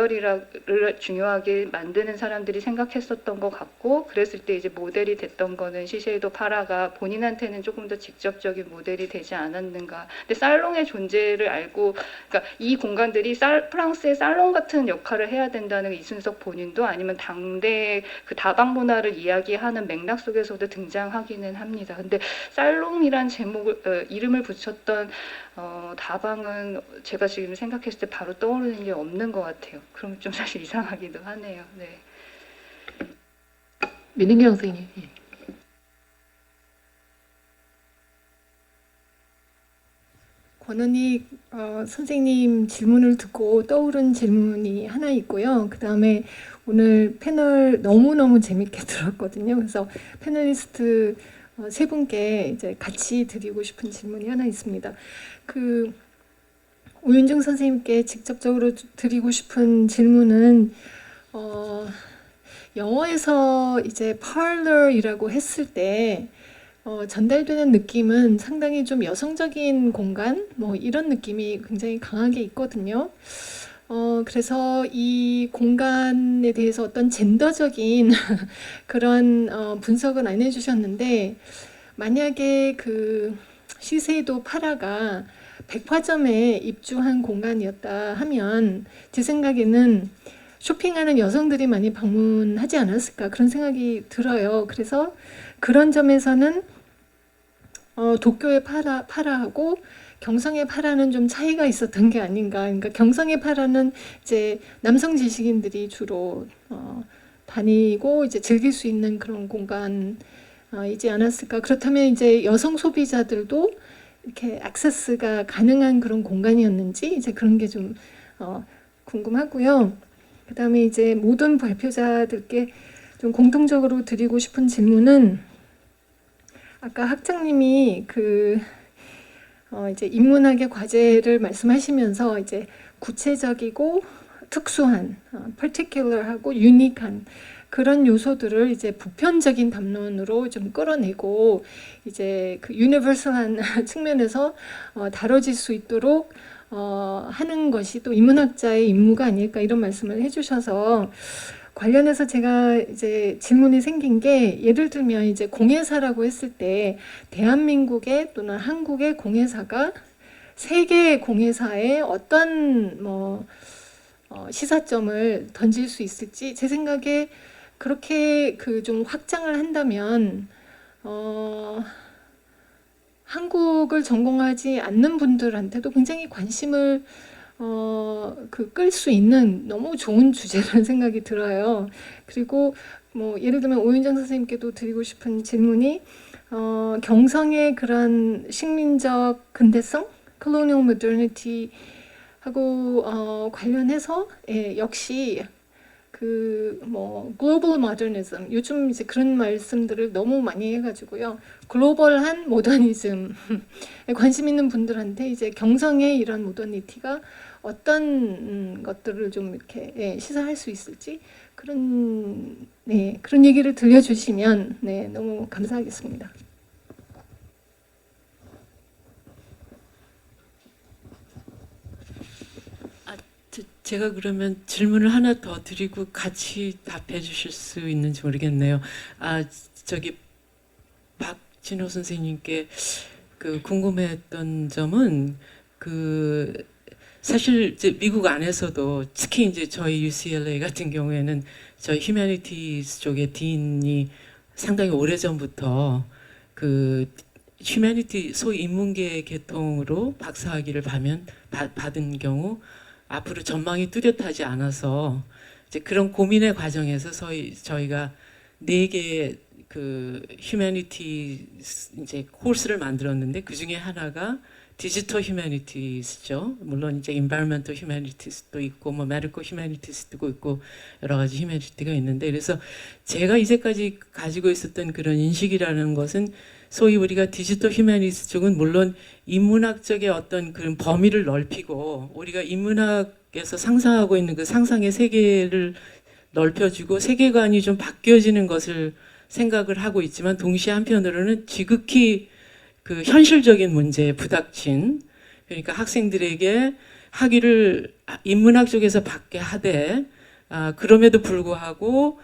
중요하게 만드는 사람들이 생각했었던 것 같고, 그랬을 때 이제 모델이 됐던 거는 시쉐이도 파라가 본인한테는 조금 더 직접적인 모델이 되지 않았는가. 근데 살롱의 존재를 알고, 그러니까 이 공간들이 프랑스의 살롱 같은 역할을 해야 된다는 이순석 본인도, 아니면 당대 그 다방 문화를 이야기하는 맥락 속에서도 등장하기는 합니다. 근데 살롱이란 이름을 붙였던 다방은 제가 지금 생각했을 때 바로 떠오르는 게 없는 것 같아요. 그럼 좀 사실 이상하기도 하네요. 네. 민은경 선생님. 예. 권은희 선생님 질문을 듣고 떠오른 질문이 하나 있고요. 그 다음에 오늘 패널 너무너무 재밌게 들었거든요. 그래서 패널리스트 세 분께 이제 같이 드리고 싶은 질문이 하나 있습니다. 오윤정 선생님께 직접적으로 드리고 싶은 질문은 영어에서 이제 parlor이라고 했을 때 전달되는 느낌은 상당히 좀 여성적인 공간, 뭐 이런 느낌이 굉장히 강하게 있거든요. 그래서 이 공간에 대해서 어떤 젠더적인 그런 분석은 안 해주셨는데, 만약에 그 시세이도 파라가 백화점에 입주한 공간이었다 하면 제 생각에는 쇼핑하는 여성들이 많이 방문하지 않았을까 그런 생각이 들어요. 그래서 그런 점에서는 도쿄의 파라하고 경성의 파라는 좀 차이가 있었던 게 아닌가. 그러니까 경성의 파라는 이제 남성 지식인들이 주로 다니고 이제 즐길 수 있는 그런 공간이지 않았을까. 그렇다면 이제 여성 소비자들도 이렇게 액세스가 가능한 그런 공간이었는지 이제 그런 게 좀 궁금하고요. 그다음에 이제 모든 발표자들께 좀 공통적으로 드리고 싶은 질문은, 아까 학장님이 이제 인문학의 과제를 말씀하시면서 이제 구체적이고 특수한, particular하고 unique한 그런 요소들을 이제 보편적인 담론으로 좀 끌어내고 이제 그 universal한 측면에서 다뤄질 수 있도록 하는 것이 또 인문학자의 임무가 아닐까 이런 말씀을 해주셔서, 관련해서 제가 이제 질문이 생긴 게, 예를 들면 이제 공예사라고 했을 때 대한민국의 또는 한국의 공예사가 세계의 공예사에 어떤 시사점을 던질 수 있을지, 제 생각에 그렇게 좀 확장을 한다면 한국을 전공하지 않는 분들한테도 굉장히 관심을 끌 수 있는 너무 좋은 주제라는 생각이 들어요. 그리고 예를 들면 오윤정 선생님께도 드리고 싶은 질문이, 경성의 그런 식민적 근대성, colonial modernity 하고 관련해서 역시 global modernism, 요즘 이제 그런 말씀들을 너무 많이 해가지고요, 글로벌한 모더니즘에 관심 있는 분들한테 이제 경성의 이런 모더니티가 어떤 것들을 좀 이렇게 시사할 수 있을지 그런 얘기를 들려주시면 너무 감사하겠습니다. 제가 그러면 질문을 하나 더 드리고 같이 답해 주실 수 있는지 모르겠네요. 저기 박진호 선생님께 궁금했던 점은, 사실 이제 미국 안에서도 특히 이제 저희 UCLA 같은 경우에는 저희 휴머니티스 쪽의 딘이 상당히 오래전부터 휴머니티 소위 인문계 계통으로 박사학위를 받은 경우 앞으로 전망이 뚜렷하지 않아서 이제 그런 고민의 과정에서 저희가 4개의 휴머니티 이제 코र्스를 만들었는데, 그 중에 하나가 디지털 휴머니티스죠. 물론 이제 인바이러먼털 휴머니티스도 있고 메디컬 휴머니티스도 있고 여러 가지 휴머니티가 있는데, 그래서 제가 이제까지 가지고 있었던 그런 인식이라는 것은, 소위 우리가 디지털 휴머니티스 쪽은 물론 인문학적의 어떤 그런 범위를 넓히고 우리가 인문학에서 상상하고 있는 그 상상의 세계를 넓혀주고 세계관이 좀 바뀌어지는 것을 생각을 하고 있지만, 동시에 한편으로는 지극히 현실적인 문제에 부닥친, 그러니까 학생들에게 학위를 인문학 쪽에서 받게 하되 그럼에도 불구하고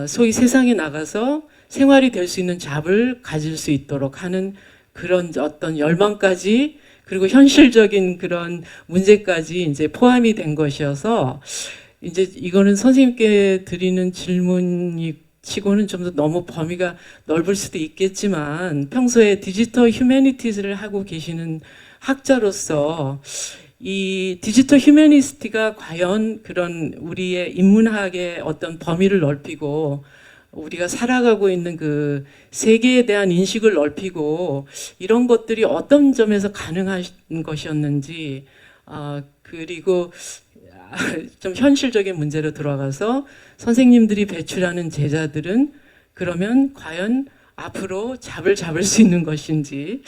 소위 세상에 나가서 생활이 될 수 있는 잡을 가질 수 있도록 하는 그런 어떤 열망까지, 그리고 현실적인 그런 문제까지 이제 포함이 된 것이어서, 이제 이거는 선생님께 드리는 질문이 치고는 좀 더 너무 범위가 넓을 수도 있겠지만, 평소에 디지털 휴머니티즈를 하고 계시는 학자로서 이 디지털 휴머니스트가 과연 그런 우리의 인문학의 어떤 범위를 넓히고 우리가 살아가고 있는 그 세계에 대한 인식을 넓히고 이런 것들이 어떤 점에서 가능한 것이었는지, 그리고 좀 현실적인 문제로 들어가서 선생님들이 배출하는 제자들은 그러면 과연 앞으로 잡을 수 있는 것인지,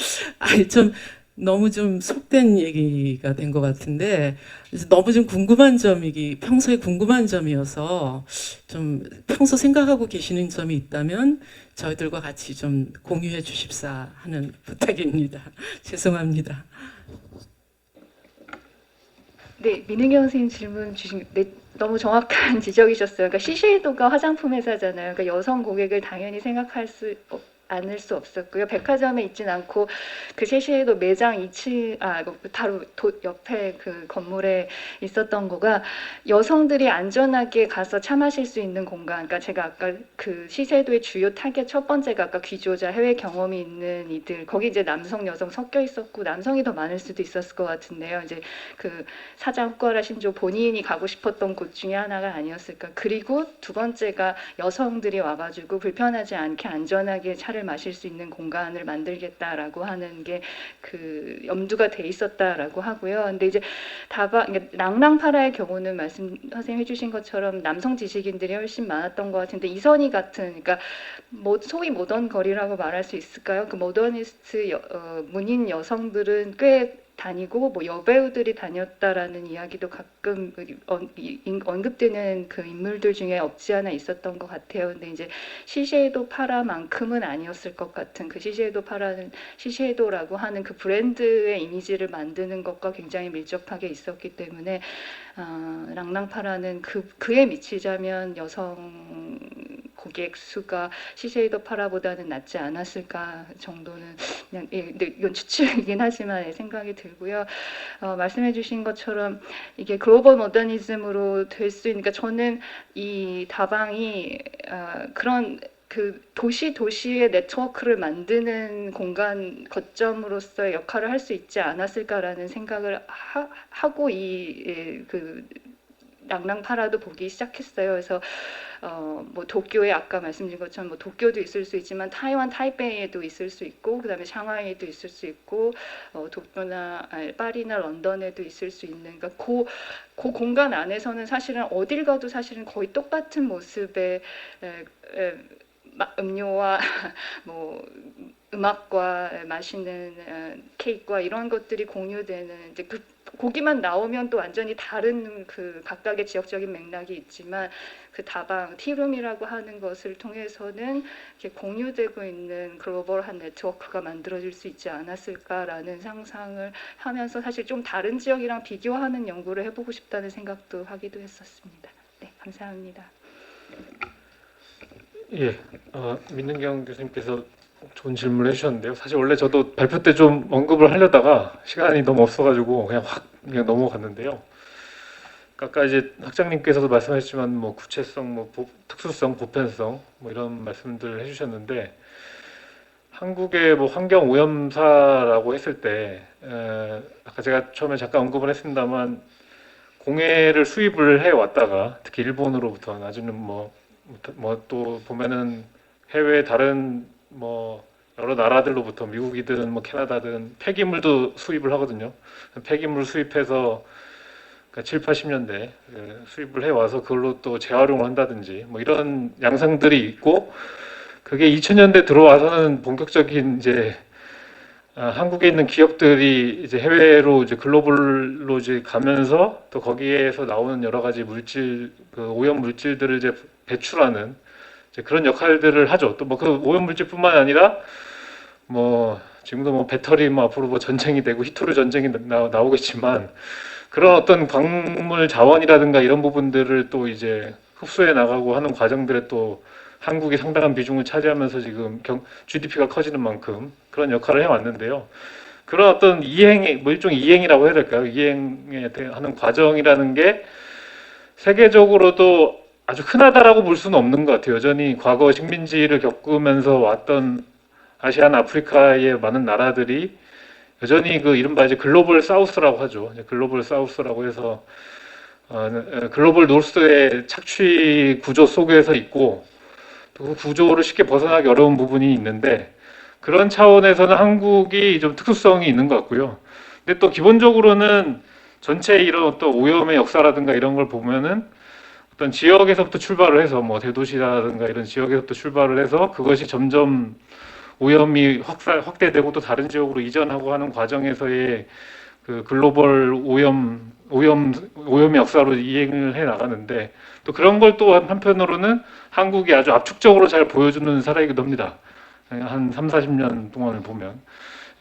좀 너무 좀 속된 얘기가 된 것 같은데 그래서 너무 좀 궁금한 점이 평소에 궁금한 점이어서 좀 평소 생각하고 계시는 점이 있다면 저희들과 같이 좀 공유해 주십사 하는 부탁입니다. 죄송합니다. 네, 민은경 선생님 질문 주신 네, 너무 정확한 지적이셨어요. 그러니까 시쉐이도가 화장품 회사잖아요. 그러니까 여성 고객을 당연히 생각할 수 않을 수 없었고요. 백화점에 있진 않고 그 시쉐이도 매장 2층 바로 옆에 그 건물에 있었던 거가 여성들이 안전하게 가서 차 마실 수 있는 공간. 그러니까 제가 아까 그 시쉐이도의 주요 타겟 첫 번째가 아까 귀조자 해외 경험이 있는 이들 거기 이제 남성 여성 섞여 있었고 남성이 더 많을 수도 있었을 것 같은데요. 이제 그 사장 후쿠하라 신조 본인이 가고 싶었던 곳 중에 하나가 아니었을까. 그리고 두 번째가 여성들이 와가지고 불편하지 않게 안전하게 차를 마실 수 있는 공간을 만들겠다라고 하는 게 그 염두가 돼 있었다라고 하고요. 근데 이제 그러니까 랑랑파라의 경우는 말씀 선생님 해주신 것처럼 남성 지식인들이 훨씬 많았던 것 같은데 이선희 같은 그러니까 소위 모던 거리라고 말할 수 있을까요? 그 모더니스트 문인 여성들은 꽤 다니고 뭐 여배우들이 다녔다라는 이야기도 가끔 언급되는 그 인물들 중에 없지 않아 있었던 것 같아요. 근데 이제 시쉐이도 파라만큼은 아니었을 것 같은 그 시쉐이도 파라는 시쉐이도라고 하는 그 브랜드의 이미지를 만드는 것과 굉장히 밀접하게 있었기 때문에 랑랑파라는 그에 미치자면 여성 고객 수가 시쉐이도 파라보다는 낮지 않았을까 정도는 그냥 근데 이건 추측이긴 하지만 생각이 들고요. 말씀해주신 것처럼 이게 글로벌 모더니즘으로 될 수 있으니까 저는 이 다방이 그런 그 도시의 네트워크를 만드는 공간 거점으로서의 역할을 할 수 있지 않았을까라는 생각을 하고 그 랑랑파라도 보기 시작했어요. 그래서 뭐 도쿄에 아까 말씀드린 것처럼 뭐 도쿄도 있을 수 있지만 타이완 타이베이에도 있을 수 있고 그다음에 샹하이에도 있을 수 있고 도쿄나 파리나 런던에도 있을 수 있는 그러니까 그 공간 안에서는 사실은 어딜 가도 사실은 거의 똑같은 모습의 음료와 뭐 음악과 맛있는 케이크와 이런 것들이 공유되는 이제 고기만 나오면 또 완전히 다른 그 각각의 지역적인 맥락이 있지만 그 다방 티룸이라고 하는 것을 통해서는 이렇게 공유되고 있는 글로벌한 네트워크가 만들어질 수 있지 않았을까라는 상상을 하면서 사실 좀 다른 지역이랑 비교하는 연구를 해보고 싶다는 생각도 하기도 했었습니다. 네, 감사합니다. 예, 민은경 교수님께서 좋은 질문을 해주셨는데요. 사실 원래 저도 발표 때 좀 언급을 하려다가 시간이 너무 없어가지고 그냥 넘어갔는데요. 아까 이제 학장님께서도 말씀하셨지만 뭐 구체성, 뭐 특수성, 보편성 뭐 이런 말씀들을 해주셨는데 한국의 뭐 환경 오염사라고 했을 때 아까 제가 처음에 잠깐 언급을 했습니다만 공해를 수입을 해 왔다가 특히 일본으로부터 나중에는 뭐 또 보면은 해외 다른 뭐 여러 나라들로부터 미국이든 뭐 캐나다든 폐기물도 수입을 하거든요. 폐기물 수입해서 그러니까 7, 80년대 수입을 해 와서 그걸로 또 재활용을 한다든지 뭐 이런 양상들이 있고 그게 2000년대 들어와서는 본격적인 이제 한국에 있는 기업들이 이제 해외로 이제 글로벌로 이제 가면서 또 거기에서 나오는 여러 가지 물질 그 오염 물질들을 이제 배출하는 이제 그런 역할들을 하죠. 또 뭐 그 오염 물질뿐만 아니라 뭐 지금도 뭐 배터리 뭐 앞으로 뭐 전쟁이 되고 히토류 전쟁이 나오겠지만 그런 어떤 광물 자원이라든가 이런 부분들을 또 이제 흡수해 나가고 하는 과정들에 또 한국이 상당한 비중을 차지하면서 지금 GDP가 커지는 만큼 그런 역할을 해왔는데요. 그런 어떤 뭐 일종의 이행이라고 해야 될까요? 이행에 하는 과정이라는 게 세계적으로도 아주 흔하다라고 볼 수는 없는 것 같아요. 여전히 과거 식민지를 겪으면서 왔던 아시아나 아프리카의 많은 나라들이 여전히 그 이른바 이제 글로벌 사우스라고 하죠. 글로벌 사우스라고 해서 글로벌 노스의 착취 구조 속에서 있고 그 구조를 쉽게 벗어나기 어려운 부분이 있는데 그런 차원에서는 한국이 좀 특수성이 있는 것 같고요. 근데 또 기본적으로는 전체 이런 어떤 오염의 역사라든가 이런 걸 보면은 어떤 지역에서부터 출발을 해서 뭐 대도시라든가 이런 지역에서부터 출발을 해서 그것이 점점 오염이 확대되고 또 다른 지역으로 이전하고 하는 과정에서의 그 글로벌 오염의 역사로 이행을 해 나가는데, 또 그런 걸 또 한편으로는 한국이 아주 압축적으로 잘 보여주는 사례이기도 합니다. 한 3, 40년 동안을 보면.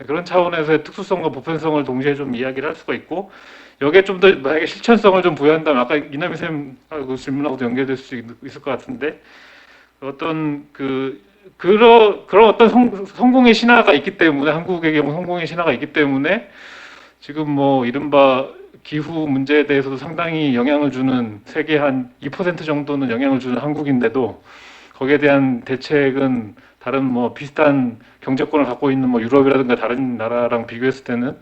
그런 차원에서의 특수성과 보편성을 동시에 좀 이야기를 할 수가 있고, 여기에 좀 더 만약에 실천성을 좀 부여한다면, 아까 이남희 쌤하고 질문하고도 연결될 수 있을 것 같은데, 어떤 그런 어떤 성공의 신화가 있기 때문에, 한국의 경우 성공의 신화가 있기 때문에 지금 뭐 이른바 기후 문제에 대해서도 상당히 영향을 주는, 세계 한 2% 정도는 영향을 주는 한국인데도 거기에 대한 대책은 다른 뭐 비슷한 경제권을 갖고 있는 뭐 유럽이라든가 다른 나라랑 비교했을 때는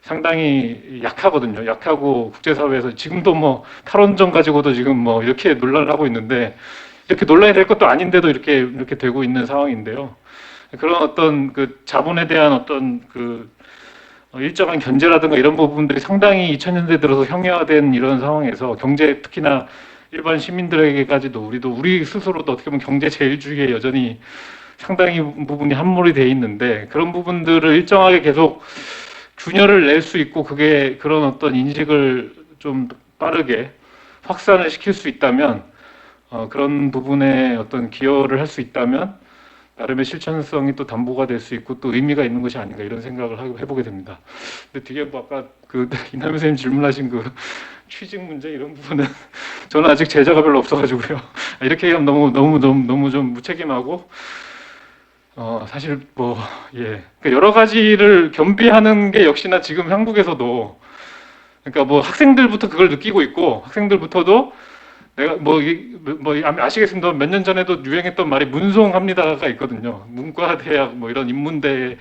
상당히 약하거든요. 약하고 국제사회에서 지금도 뭐 탈원전 가지고도 지금 뭐 이렇게 논란을 하고 있는데, 이렇게 논란이 될 것도 아닌데도 이렇게 되고 있는 상황인데요. 그런 어떤 그 자본에 대한 어떤 그 일정한 견제라든가 이런 부분들이 상당히 2000년대 들어서 형해화된 이런 상황에서, 경제 특히나 일반 시민들에게까지도 우리 스스로도 어떻게 보면 경제 제일주의에 여전히 상당히 부분이 함몰이 돼 있는데, 그런 부분들을 일정하게 계속 균열을 낼 수 있고, 그게 그런 어떤 인식을 좀 빠르게 확산을 시킬 수 있다면, 그런 부분에 어떤 기여를 할 수 있다면 나름의 실천성이 또 담보가 될 수 있고 또 의미가 있는 것이 아닌가, 이런 생각을 해보게 됩니다. 근데 뒤에 뭐 아까 그 이남희 선생님 질문하신 그 취직 문제 이런 부분은 저는 아직 제자가 별로 없어가지고요. 이렇게 얘기하면 너무 좀 무책임하고, 사실 뭐 그러니까 여러 가지를 겸비하는 게 역시나 지금 한국에서도, 그러니까 뭐 학생들부터 그걸 느끼고 있고, 학생들부터도 내가 뭐 아시겠습니다. 몇 년 전에도 유행했던 말이 문송합니다가 있거든요. 문과대학 뭐 이런 인문대에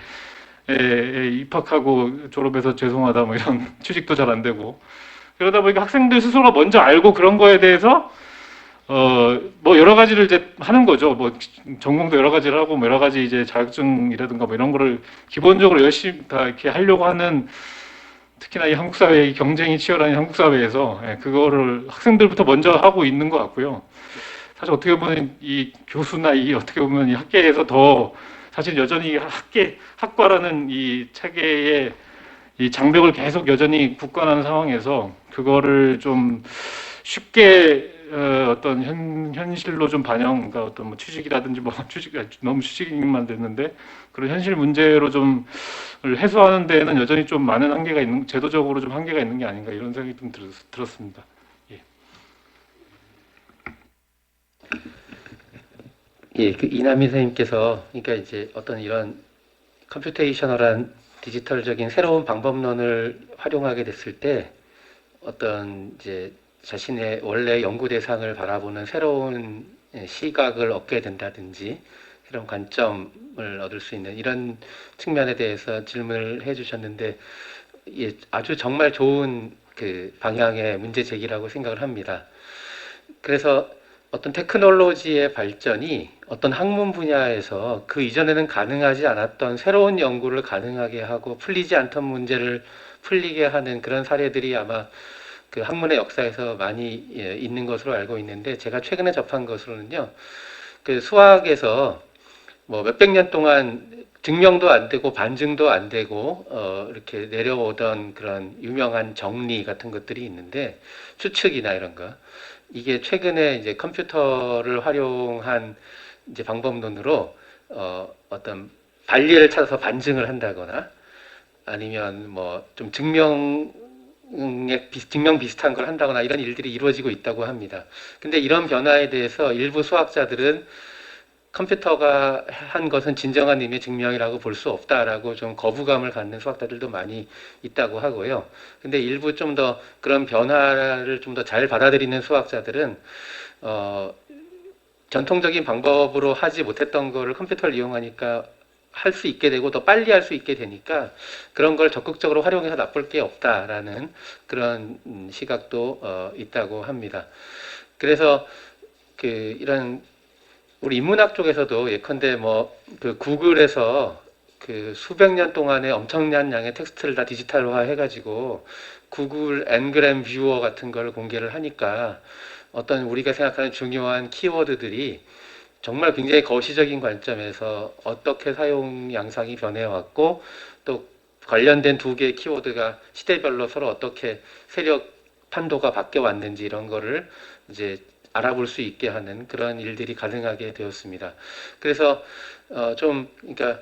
입학하고 졸업해서 죄송하다 뭐 이런 취직도 잘 안 되고, 그러다 보니까 학생들 스스로가 먼저 알고 그런 거에 대해서 뭐 여러 가지를 이제 하는 거죠. 뭐 전공도 여러 가지를 하고, 뭐 여러 가지 이제 자격증이라든가 뭐 이런 거를 기본적으로 열심히 다 이렇게 하려고 하는, 특히나 이 한국 사회, 이 경쟁이 치열한 한국 사회에서 그거를 학생들부터 먼저 하고 있는 것 같고요. 사실 어떻게 보면 이 교수나 이 어떻게 보면 이 학계에서 더 사실 여전히 학과라는 이 체계의 이 장벽을 계속 여전히 굳건한 상황에서 그거를 좀 쉽게 어떤 현실로 좀 그러니까 어떤 뭐 취직이라든지 뭐 너무 취직만 됐는데, 그런 현실 문제로 좀 해소하는 데에는 여전히 좀 많은 한계가 있는, 제도적으로 좀 한계가 있는 게 아닌가, 이런 생각이 좀 들었습니다. 예, 그 이남희 선생님께서 그러니까 이제 어떤 이런 컴퓨테이셔널한 디지털적인 새로운 방법론을 활용하게 됐을 때 어떤 이제 자신의 원래 연구 대상을 바라보는 새로운 시각을 얻게 된다든지 새로운 관점을 얻을 수 있는 이런 측면에 대해서 질문을 해주셨는데, 예, 아주 정말 좋은 그 방향의 문제 제기라고 생각을 합니다. 그래서 어떤 테크놀로지의 발전이 어떤 학문 분야에서 그 이전에는 가능하지 않았던 새로운 연구를 가능하게 하고 풀리지 않던 문제를 풀리게 하는 그런 사례들이 아마 그 학문의 역사에서 많이 있는 것으로 알고 있는데, 제가 최근에 접한 것으로는요, 그 수학에서 뭐 몇백 년 동안 증명도 안 되고 반증도 안 되고 이렇게 내려오던 그런 유명한 정리 같은 것들이 있는데, 추측이나 이런 거, 이게 최근에 이제 컴퓨터를 활용한 이제 방법론으로 어떤 반리를 찾아서 반증을 한다거나, 아니면 뭐 좀 증명 비슷한 걸 한다거나 이런 일들이 이루어지고 있다고 합니다. 근데 이런 변화에 대해서 일부 수학자들은 컴퓨터가 한 것은 진정한 의미의 증명이라고 볼 수 없다라고 좀 거부감을 갖는 수학자들도 많이 있다고 하고요. 근데 일부 좀 더 그런 변화를 좀 더 잘 받아들이는 수학자들은 전통적인 방법으로 하지 못했던 거를 컴퓨터를 이용하니까 할 수 있게 되고 더 빨리 할 수 있게 되니까 그런 걸 적극적으로 활용해서 나쁠 게 없다라는 그런 시각도 있다고 합니다. 그래서 그 이런 우리 인문학 쪽에서도 예컨대 뭐 그 구글에서 그 수백 년 동안에 엄청난 양의 텍스트를 다 디지털화 해가지고 구글 엔그램 뷰어 같은 걸 공개를 하니까 어떤 우리가 생각하는 중요한 키워드들이 정말 굉장히 거시적인 관점에서 어떻게 사용 양상이 변해왔고 또 관련된 두 개의 키워드가 시대별로 서로 어떻게 세력 판도가 바뀌어 왔는지 이런 거를 이제 알아볼 수 있게 하는 그런 일들이 가능하게 되었습니다. 그래서 그러니까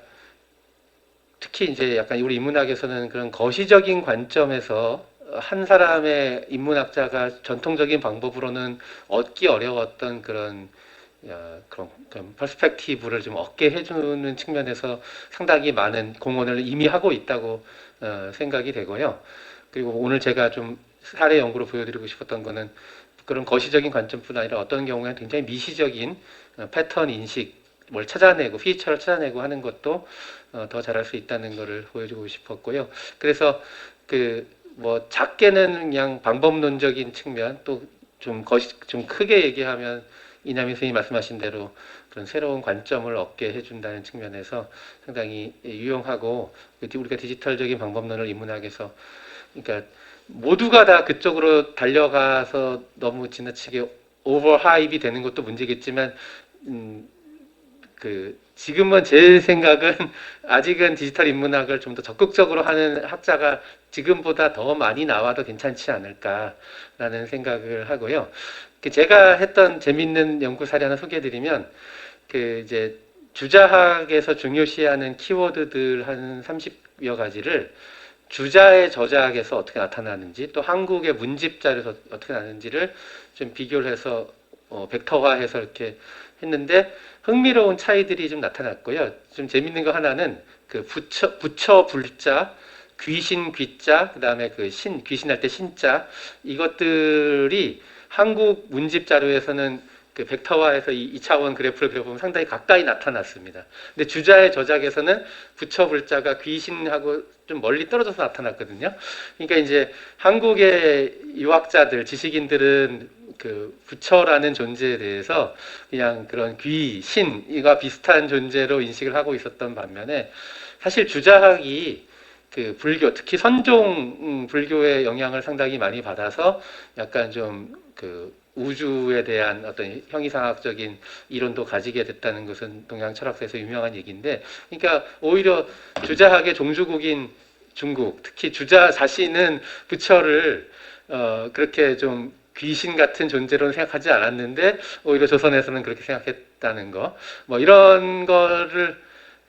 특히 이제 약간 우리 인문학에서는 그런 거시적인 관점에서 한 사람의 인문학자가 전통적인 방법으로는 얻기 어려웠던 그런 퍼스펙티브를 좀 얻게 해주는 측면에서 상당히 많은 공헌을 이미 하고 있다고 생각이 되고요. 그리고 오늘 제가 좀 사례 연구로 보여드리고 싶었던 거는 그런 거시적인 관점뿐 아니라 어떤 경우에는 굉장히 미시적인 패턴 인식, 뭘 찾아내고 피처를 찾아내고 하는 것도 더 잘할 수 있다는 것을 보여주고 싶었고요. 그래서 뭐 작게는 그냥 방법론적인 측면, 또 좀 크게 얘기하면 이남희 선생님이 말씀하신 대로 그런 새로운 관점을 얻게 해준다는 측면에서 상당히 유용하고, 우리가 디지털적인 방법론을 인문학에서 그러니까 모두가 다 그쪽으로 달려가서 너무 지나치게 오버하이브이 되는 것도 문제겠지만 지금은 제 생각은 아직은 디지털 인문학을 좀 더 적극적으로 하는 학자가 지금보다 더 많이 나와도 괜찮지 않을까라는 생각을 하고요. 제가 했던 재밌는 연구 사례 하나 소개해드리면, 이제 주자학에서 중요시하는 키워드들 한 30여 가지를 주자의 저자학에서 어떻게 나타나는지, 또 한국의 문집자에서 어떻게 나는지를 좀 비교를 해서 벡터화해서 이렇게 했는데 흥미로운 차이들이 좀 나타났고요. 좀 재밌는 거 하나는 부처 불자, 귀신 귀자, 그다음에 귀신할 때 신자, 이것들이 한국 문집 자료에서는 벡터화해서 2차원 그래프를 그려보면 상당히 가까이 나타났습니다. 근데 주자의 저작에서는 부처 불자가 귀신하고 좀 멀리 떨어져서 나타났거든요. 그러니까 이제 한국의 유학자들, 지식인들은 부처라는 존재에 대해서 그냥 그런 신과 비슷한 존재로 인식을 하고 있었던 반면에, 사실 주자학이 불교, 특히 선종 불교의 영향을 상당히 많이 받아서 약간 좀 우주에 대한 어떤 형이상학적인 이론도 가지게 됐다는 것은 동양 철학사에서 유명한 얘기인데, 그러니까 오히려 주자학의 종주국인 중국, 특히 주자 자신은 부처를 그렇게 좀 귀신 같은 존재로는 생각하지 않았는데 오히려 조선에서는 그렇게 생각했다는 거, 뭐 이런 거를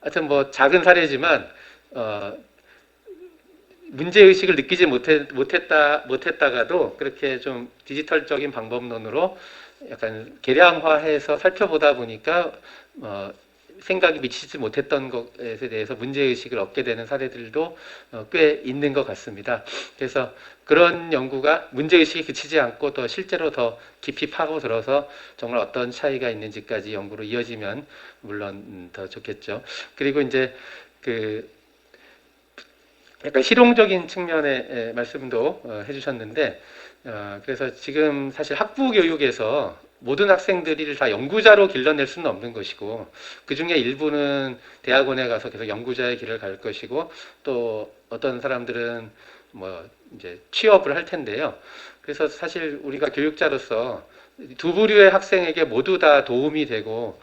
하여튼 뭐 작은 사례지만 문제의식을 느끼지 못했다가도 그렇게 좀 디지털적인 방법론으로 약간 계량화해서 살펴보다 보니까 생각이 미치지 못했던 것에 대해서 문제의식을 얻게 되는 사례들도 꽤 있는 것 같습니다. 그래서 그런 연구가 문제의식이 그치지 않고 더 실제로 더 깊이 파고들어서 정말 어떤 차이가 있는지까지 연구로 이어지면 물론 더 좋겠죠. 그리고 이제 약간 실용적인 측면의 말씀도 해주셨는데, 그래서 지금 사실 학부 교육에서 모든 학생들이 다 연구자로 길러낼 수는 없는 것이고, 그 중에 일부는 대학원에 가서 계속 연구자의 길을 갈 것이고, 또 어떤 사람들은 뭐 이제 취업을 할 텐데요. 그래서 사실 우리가 교육자로서 두 부류의 학생에게 모두 다 도움이 되고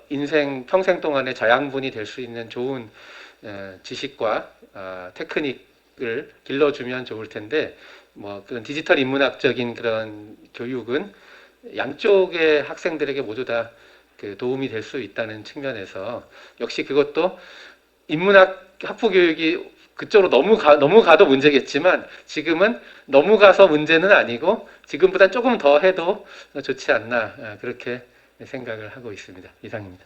인생 평생 동안의 자양분이 될 수 있는 좋은 지식과 테크닉을 길러주면 좋을 텐데, 뭐 그런 디지털 인문학적인 그런 교육은 양쪽의 학생들에게 모두 다 도움이 될 수 있다는 측면에서 역시 그것도 인문학 학부 교육이 그쪽으로 너무 가도 문제겠지만, 지금은 너무 가서 문제는 아니고 지금보다 조금 더 해도 좋지 않나, 그렇게 생각을 하고 있습니다. 이상입니다.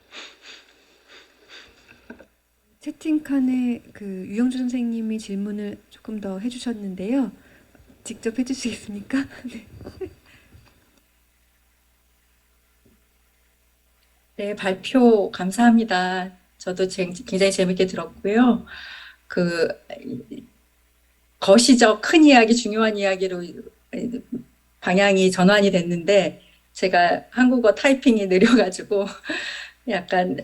채팅칸에 유영주 선생님이 질문을 조금 더 해주셨는데요. 직접 해주시겠습니까? 네. 네, 발표 감사합니다. 저도 굉장히 재밌게 들었고요. 거시적 큰 이야기, 중요한 이야기로 방향이 전환이 됐는데, 제가 한국어 타이핑이 느려가지고 약간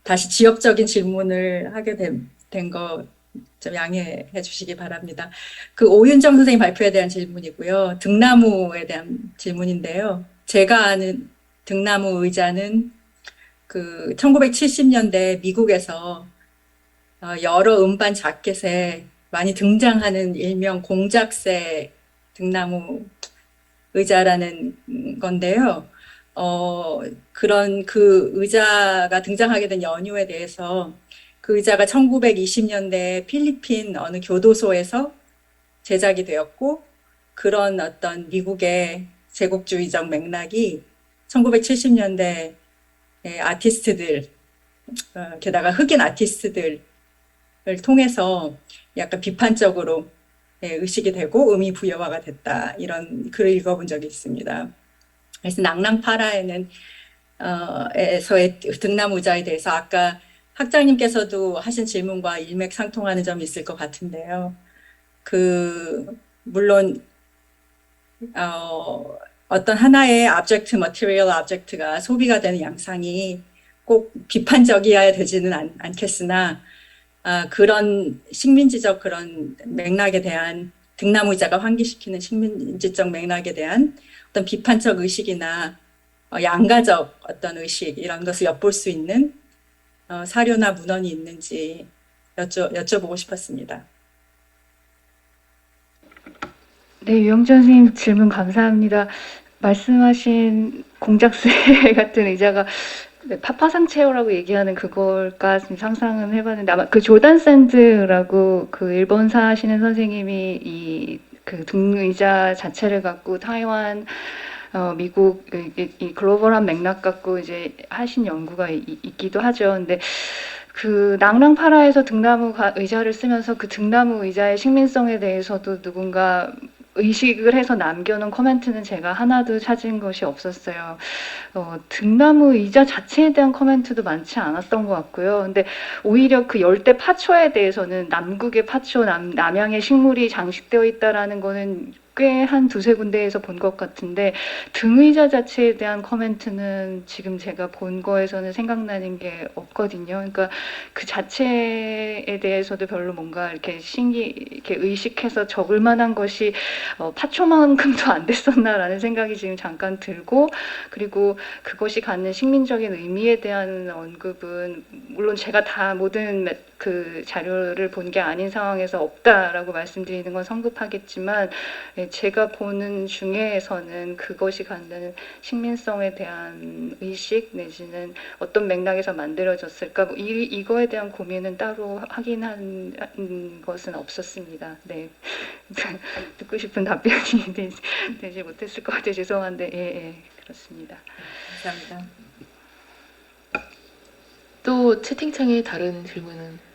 다시 지역적인 질문을 하게 된 거 좀 양해해 주시기 바랍니다. 오윤정 선생님 발표에 대한 질문이고요. 등나무에 대한 질문인데요. 제가 아는 등나무 의자는 그 1970년대 미국에서 여러 음반 자켓에 많이 등장하는 일명 공작새 등나무 의자라는 건데요. 그런 그 의자가 등장하게 된 연유에 대해서 그 의자가 1920년대 필리핀 어느 교도소에서 제작이 되었고 그런 어떤 미국의 제국주의적 맥락이 1970년대 아티스트들, 게다가 흑인 아티스트들을 통해서 약간 비판적으로 의식이 되고 의미 부여화가 됐다. 이런 글을 읽어본 적이 있습니다. 그래서 낭랑파라에는 에서의 등나무 의자에 대해서 아까 학장님께서도 하신 질문과 일맥상통하는 점이 있을 것 같은데요. 물론 어떤 하나의 object, material object가 소비가 되는 양상이 꼭 비판적이어야 되지는 않겠으나 그런 식민지적 그런 맥락에 대한 등나무 의자가 환기시키는 식민지적 맥락에 대한 어떤 비판적 의식이나 양가적 어떤 의식 이런 것을 엿볼 수 있는 사료나 문헌이 있는지 여쭤보고 싶었습니다. 네, 유영전 선생님 질문 감사합니다. 말씀하신 공작새 같은 의자가 파파상 체어라고 얘기하는 그걸까 좀 상상은 해봤는데 아마 그 조단 샌드라고 그 일본사 하시는 선생님이 이 그 등의자 자체를 갖고 타이완 미국 이 글로벌한 맥락 갖고 이제 하신 연구가 있기도 하죠. 근데 그 낭랑파라에서 등나무 의자를 쓰면서 그 등나무 의자의 식민성에 대해서도 누군가 의식을 해서 남겨놓은 코멘트는 제가 하나도 찾은 것이 없었어요. 등나무 의자 자체에 대한 코멘트도 많지 않았던 것 같고요. 근데 오히려 그 열대 파초에 대해서는 남극의 파초, 남양의 식물이 장식되어 있다라는 거는 꽤 한 두세 군데에서 본 것 같은데 등의자 자체에 대한 코멘트는 지금 제가 본 거에서는 생각나는 게 없거든요. 그러니까 그 자체에 대해서도 별로 뭔가 이렇게 이렇게 의식해서 적을 만한 것이 파초만큼도 안 됐었나라는 생각이 지금 잠깐 들고 그리고 그것이 갖는 식민적인 의미에 대한 언급은 물론 제가 다 모든 그 자료를 본 게 아닌 상황에서 없다라고 말씀드리는 건 성급하겠지만 제가 보는 중에서는 그것이 갖는 식민성에 대한 의식 내지는 어떤 맥락에서 만들어졌을까 뭐 이거에 대한 고민은 따로 확인한 것은 없었습니다. 네. 듣고 싶은 답변이 되지 못했을 것 같아요. 죄송한데 예, 그렇습니다. 감사합니다. 또 채팅창에 다른 질문은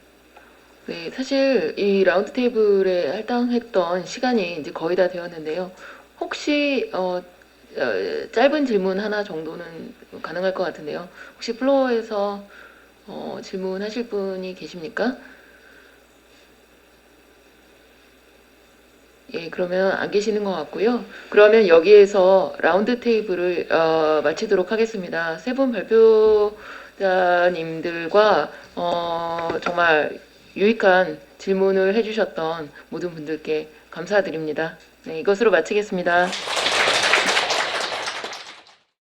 네, 사실 이 라운드 테이블에 할당했던 시간이 이제 거의 다 되었는데요. 혹시 짧은 질문 하나 정도는 가능할 것 같은데요. 혹시 플로어에서 질문하실 분이 계십니까? 예, 그러면 안 계시는 것 같고요. 그러면 여기에서 라운드 테이블을 마치도록 하겠습니다. 세 분 발표자님들과 정말 유익한 질문을 해주셨던 모든 분들께 감사드립니다. 네, 이것으로 마치겠습니다.